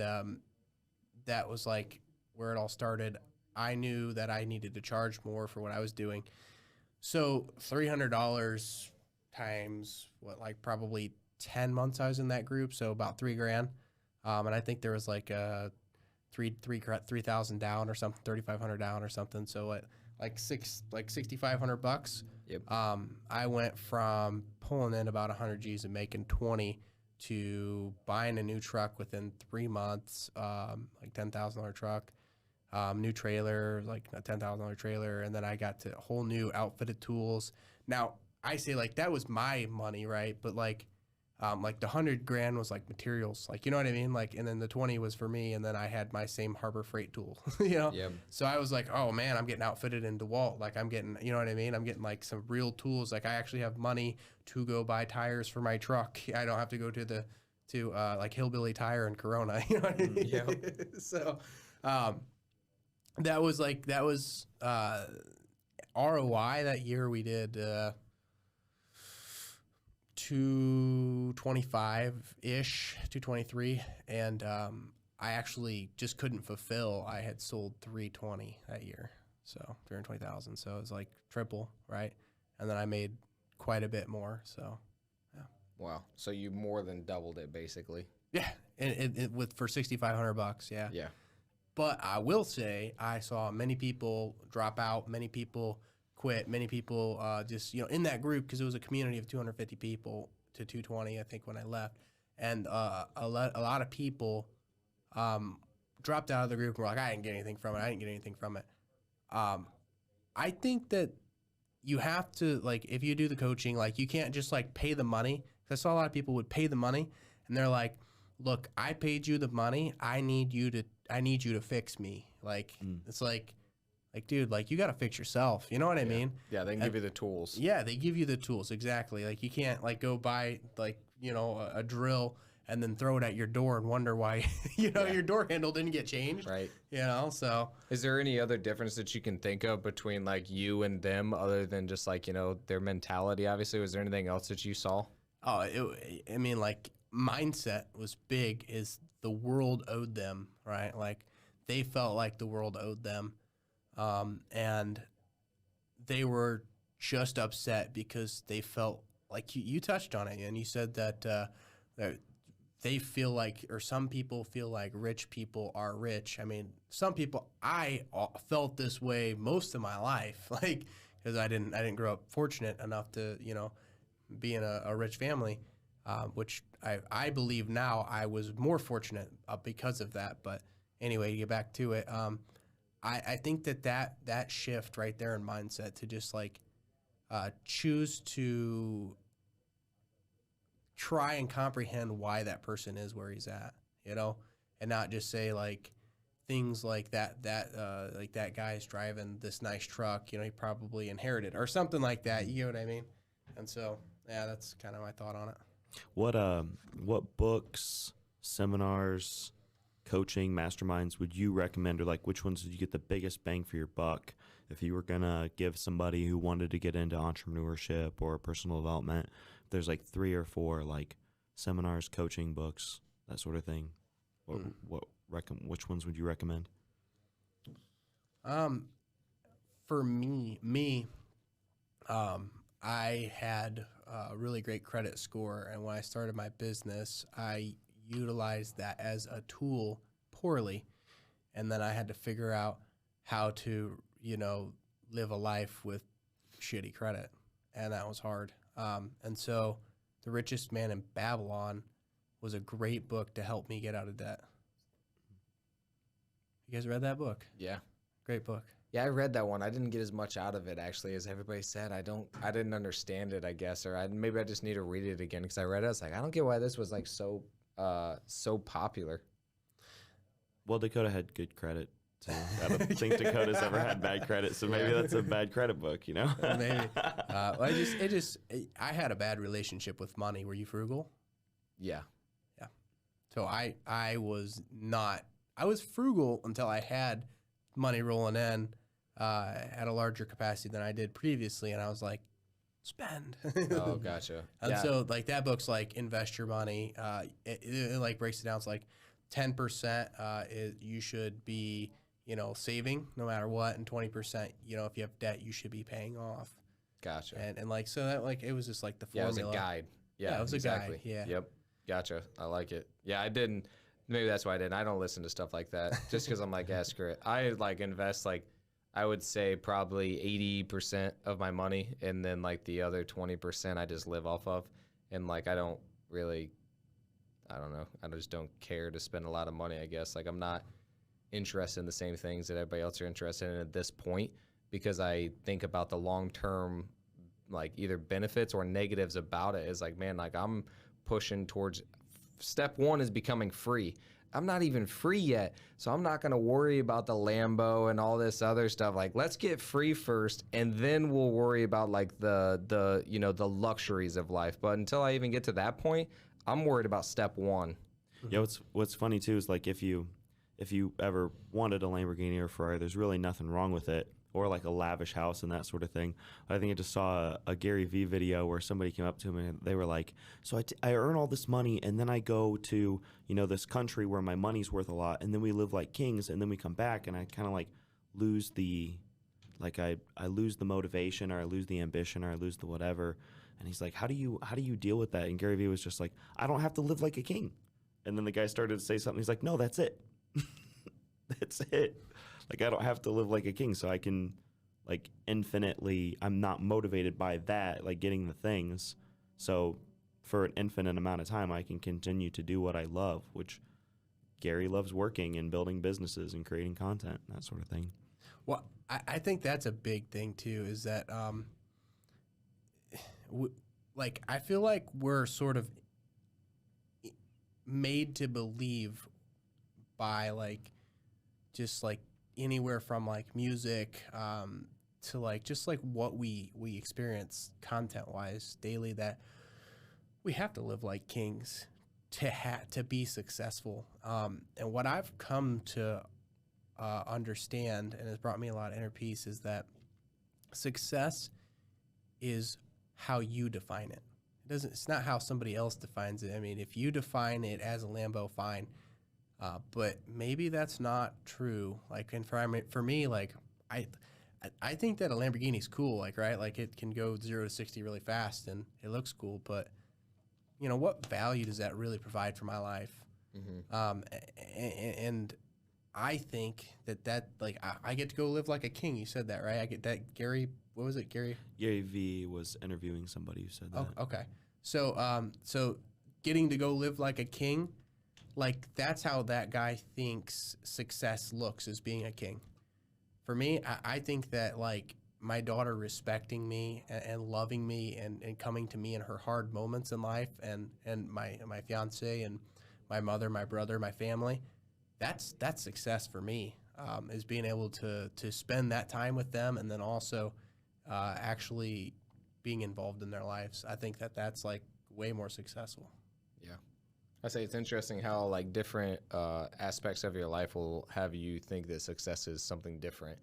that was like where it all started. I knew that I needed to charge more for what I was doing. So $300 times what, like probably 10 months I was in that group, so about $3 grand. And I think there was like a 3,000 down or something, 3,500 down or something. So like $6,500 Yep. I went from pulling in about 100 G's and making 20 to buying a new truck within 3 months, like $10,000 truck, new trailer, like a $10,000 trailer. And then I got to whole new outfitted tools. Now I say like that was my money, right? But like the 100 grand was like materials, like, you know what I mean? Like, and then the 20 was for me. And then I had my same Harbor Freight tool, you know? Yep. So I was like, oh man, I'm getting outfitted in DeWalt. Like I'm getting, you know what I mean? I'm getting like some real tools. Like I actually have money to go buy tires for my truck. I don't have to go to like Hillbilly Tire in Corona, you know what I mean? Yep. So, that was ROI that year. We did, 225-ish, 223. And I actually just couldn't fulfill. I had sold 320 that year. So 320,000. So it was like triple, right? And then I made quite a bit more. So, yeah. Wow. So you more than doubled it basically. Yeah. And for $6,500. Yeah. Yeah. But I will say I saw many people drop out, many people quit, many people just, in that group, because it was a community of 250 people to 220, I think, when I left. And a lot of people dropped out of the group and were like, I didn't get anything from it. I think that you have to, like, if you do the coaching, like, you can't just, like, pay the money. 'Cause I saw a lot of people would pay the money, and they're like, look, I paid you the money. I need you to fix me. Like, it's like, dude, like, you got to fix yourself. You know what I mean? Yeah, they can give you the tools. Yeah, they give you the tools. Exactly. Like, you can't, like, go buy, like, a drill and then throw it at your door and wonder why, your door handle didn't get changed. Right. So. Is there any other difference that you can think of between, like, you and them other than just, like, their mentality, obviously? Was there anything else that you saw? Oh, I mean, like, mindset was big. Is the world owed them, right? Like, they felt like the world owed them. And they were just upset because they felt like you touched on it, and you said that they feel like, or some people feel like rich people are rich. I mean, some people, I felt this way most of my life, like, because I didn't grow up fortunate enough to, be in a rich family, which I believe now I was more fortunate because of that. But anyway, to get back to it, I think that shift right there in mindset to just like choose to try and comprehend why that person is where he's at, and not just say like things like that like that guy's driving this nice truck, he probably inherited or something like that. You know what I mean? And so, yeah, that's kind of my thought on it. What books, seminars, coaching, masterminds would you recommend, or like which ones did you get the biggest bang for your buck if you were gonna give somebody who wanted to get into entrepreneurship or personal development? If there's like 3 or 4 like seminars, coaching books, that sort of thing, which ones would you recommend? For me, I had a really great credit score, and when I started my business, I utilized that as a tool poorly, and then I had to figure out how to, live a life with shitty credit, and that was hard. And so The Richest Man in Babylon was a great book to help me get out of debt. You guys read that book? Yeah. Great book. Yeah, I read that one. I didn't get as much out of it actually as everybody said. I didn't understand it, I guess, or maybe I just need to read it again because I read it. I was like, I don't get why this was like so popular. Well, Dakota had good credit too. I don't think Dakota's ever had bad credit, so maybe that's a bad credit book, Maybe. I had a bad relationship with money. Were you frugal? Yeah. Yeah. So I was not. I was frugal until I had money rolling in at a larger capacity than I did previously, and I was like, spend. Oh, gotcha. And so like that book's like invest your money. It like breaks it down. It's like 10% you should be saving no matter what, and 20% if you have debt you should be paying off. Gotcha. And like so that like it was just like the formula. Yeah, it was a guide. Yeah, it was exactly. a guide. Yeah. Yep. Gotcha. I like it. Yeah, I didn't. Maybe that's why I didn't. I don't listen to stuff like that just because I'm like, yeah, screw it. I like invest like I would say probably 80% of my money, and then like the other 20% I just live off of. And like I don't really, I don't know, I just don't care to spend a lot of money, I guess. Like I'm not interested in the same things that everybody else are interested in at this point, because I think about the long-term like either benefits or negatives about it. Is like, man, like I'm pushing towards step one is becoming free. I'm not even free yet, so I'm not going to worry about the Lambo and all this other stuff. Like, let's get free first, and then we'll worry about like the you know, the luxuries of life. But until I even get to that point, I'm worried about step one. Yeah, what's funny too is like if you ever wanted a Lamborghini or Ferrari, there's really nothing wrong with it, or like a lavish house and that sort of thing. I think I just saw a Gary Vee video where somebody came up to him and they were like, so I earn all this money and then I go to, you know, this country where my money's worth a lot, and then we live like kings, and then we come back and I kind of like lose the, like I lose the motivation, or I lose the ambition, or I lose the whatever. And he's like, how do you deal with that? And Gary Vee was just like, I don't have to live like a king. And then the guy started to say something. He's like, no, that's it. That's it. Like, I don't have to live like a king, so I can, like, infinitely, I'm not motivated by that, like, getting the things. So for an infinite amount of time, I can continue to do what I love, which Gary loves working and building businesses and creating content, that sort of thing. Well, I think that's a big thing, too, is that, like, I feel like we're sort of made to believe by, like, just, like, anywhere from like music to like just like what we experience content wise daily, that we have to live like kings to be successful. And what I've come to understand, and has brought me a lot of inner peace, is that success is how you define it. It's not how somebody else defines it. I mean, if you define it as a Lambo, fine. But maybe that's not true. Like, and for me, like, I think that a Lamborghini is cool, like, right? Like, it can go 0 to 60 really fast, and it looks cool. But, you know, what value does that really provide for my life? Mm-hmm. And I think that like, I get to go live like a king. You said that, right? I get that. Gary, what was it, Gary? Gary Vee was interviewing somebody who said that. Oh, okay. So, so getting to go live like a king, like, that's how that guy thinks success looks, as being a king. For me, I think that, like, my daughter respecting me and loving me and coming to me in her hard moments in life, and my fiance and my mother, my brother, my family, that's success for me, is being able to spend that time with them, and then also actually being involved in their lives. I think that's, like, way more successful. Yeah. I say it's interesting how like different aspects of your life will have you think that success is something different.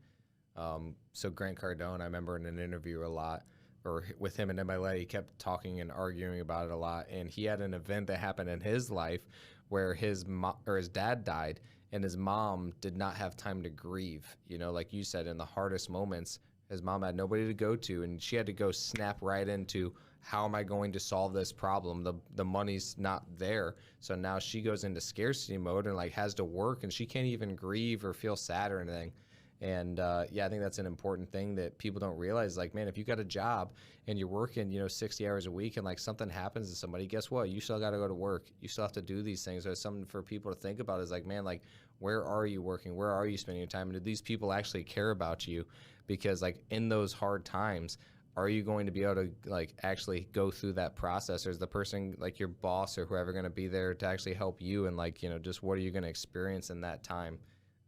So Grant Cardone, I remember in an interview a lot, or with him and MLA, he kept talking and arguing about it a lot. And he had an event that happened in his life where his dad died, and his mom did not have time to grieve. You know, like you said, in the hardest moments, his mom had nobody to go to, and she had to go snap right into, how am I going to solve this problem? The money's not there. So now she goes into scarcity mode and like has to work, and she can't even grieve or feel sad or anything. And yeah, I think that's an important thing that people don't realize. Like, man, if you got a job and you're working, you know, 60 hours a week, and like something happens to somebody, guess what? You still got to go to work. You still have to do these things. There's something for people to think about, is like, man, like, where are you working? Where are you spending your time? And do these people actually care about you? Because like in those hard times, are you going to be able to like actually go through that process, or is the person like your boss or whoever going to be there to actually help you? And like, you know, just what are you going to experience in that time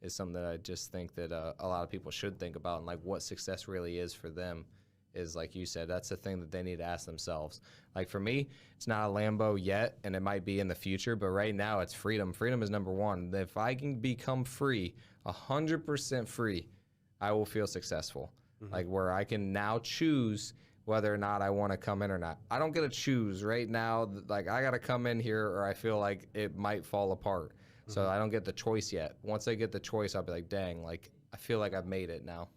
is something that I just think that a lot of people should think about. And like what success really is for them is, like you said, that's the thing that they need to ask themselves. Like for me, it's not a Lambo yet, and it might be in the future, but right now it's freedom. Freedom is number one. If I can become free, 100% free, I will feel successful. Mm-hmm. Like where I can now choose whether or not I want to come in or not. I don't get to choose right now. Like I got to come in here or I feel like it might fall apart. Mm-hmm. So I don't get the choice yet. Once I get the choice, I'll be like, dang, like I feel like I've made it now.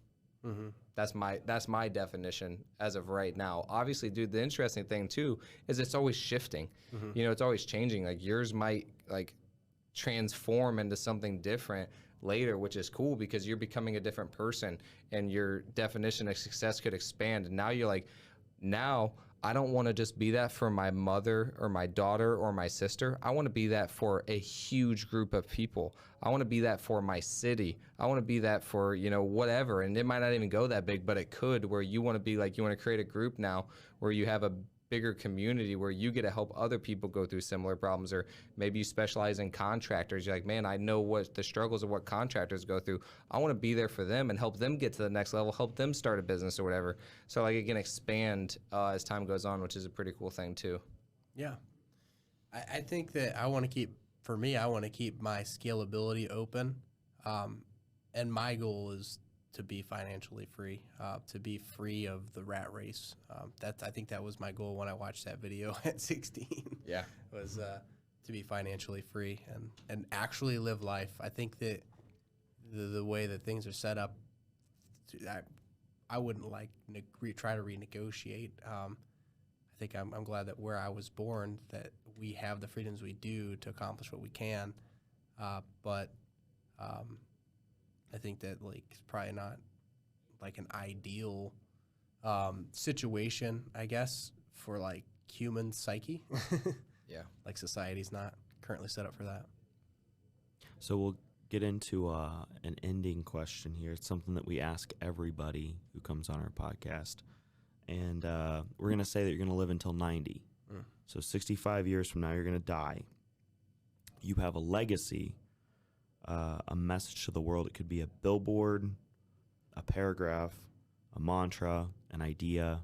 Mm-hmm. That's my definition as of right now. Obviously, dude, the interesting thing too is it's always shifting. Mm-hmm. You know, it's always changing. Like yours might like transform into something different later, which is cool because you're becoming a different person and your definition of success could expand. And now you're like, now I don't want to just be that for my mother or my daughter or my sister. I want to be that for a huge group of people. I want to be that for my city. I want to be that for, you know, whatever. And it might not even go that big, but it could, where you want to be like, you want to create a group now where you have a bigger community where you get to help other people go through similar problems. Or maybe you specialize in contractors. You're like, man, I know what the struggles of what contractors go through. I want to be there for them and help them get to the next level, help them start a business or whatever. So like it can expand as time goes on, which is a pretty cool thing too. Yeah. I think that I want to keep my scalability open. And my goal is to be financially free, to be free of the rat race. I think that was my goal when I watched that video at 16. Yeah. Was to be financially free and actually live life. I think that the way that things are set up, I wouldn't like try to renegotiate. I think I'm glad that where I was born, that we have the freedoms we do to accomplish what we can. But I think that like it's probably not like an ideal situation, I guess, for like human psyche. Yeah. Like society's not currently set up for that. So we'll get into an ending question here. It's something that we ask everybody who comes on our podcast. And we're going to say that you're going to live until 90. So 65 years from now, you're going to die. You have a legacy, a message to the world. It could be a billboard, a paragraph, a mantra, an idea,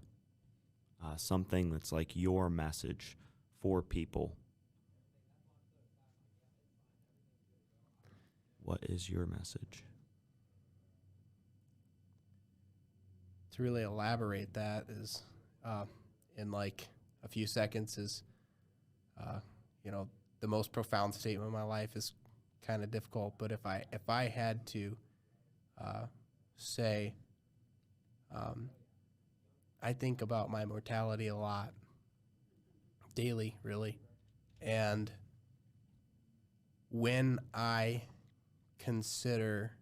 something that's like your message for people. What is your message? To really elaborate that is in like a few seconds is, the most profound statement of my life is kind of difficult. But if I had to say, I think about my mortality a lot, daily, really. And when I consider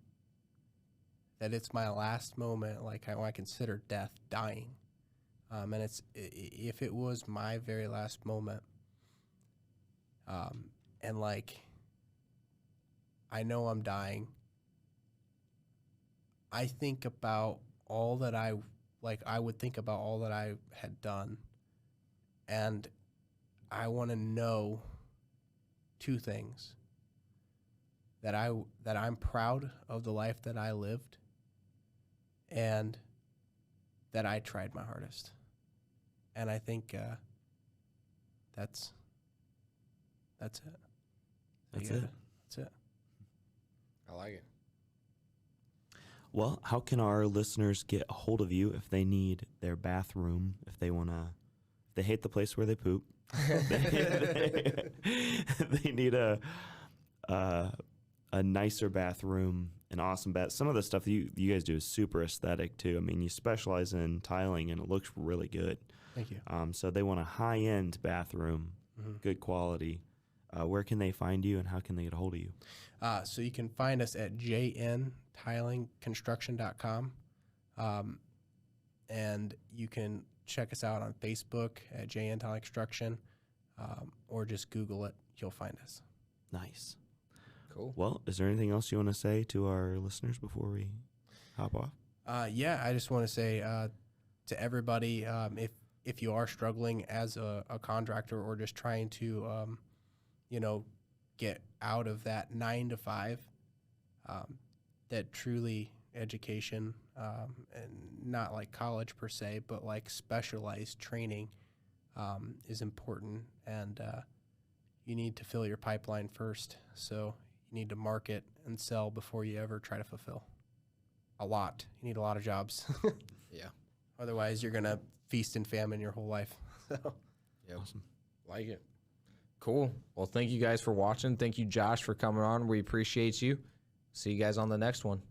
that it's my last moment, like when I consider death, dying, and if it was my very last moment, and like I know I'm dying, I think about all that I would think about all that I had done, and I want to know two things: that I'm proud of the life that I lived, and that I tried my hardest. And I think that's it. That's it. That's it. I like it. Well, how can our listeners get a hold of you if they need their bathroom, if they hate the place where they poop, they need a nicer bathroom, an awesome bath. Some of the stuff that you guys do is super aesthetic too. I mean, you specialize in tiling and it looks really good. Thank you. So they want a high-end bathroom, good quality. Where can they find you and how can they get a hold of you? So you can find us at jntilingconstruction.com. And you can check us out on Facebook at JN Tiling Construction, or just Google it. You'll find us. Nice. Cool. Well, is there anything else you want to say to our listeners before we hop off? Yeah, I just want to say to everybody, if you are struggling as a contractor or just trying to, get out of that 9 to 5, that truly education, and not like college per se, but like specialized training is important. And you need to fill your pipeline first. So you need to market and sell before you ever try to fulfill. A lot. You need a lot of jobs. Yeah. Otherwise, you're going to feast and famine your whole life. So. Yeah. Awesome. Like it. Cool. Well, thank you guys for watching. Thank you, Josh, for coming on. We appreciate you. See you guys on the next one.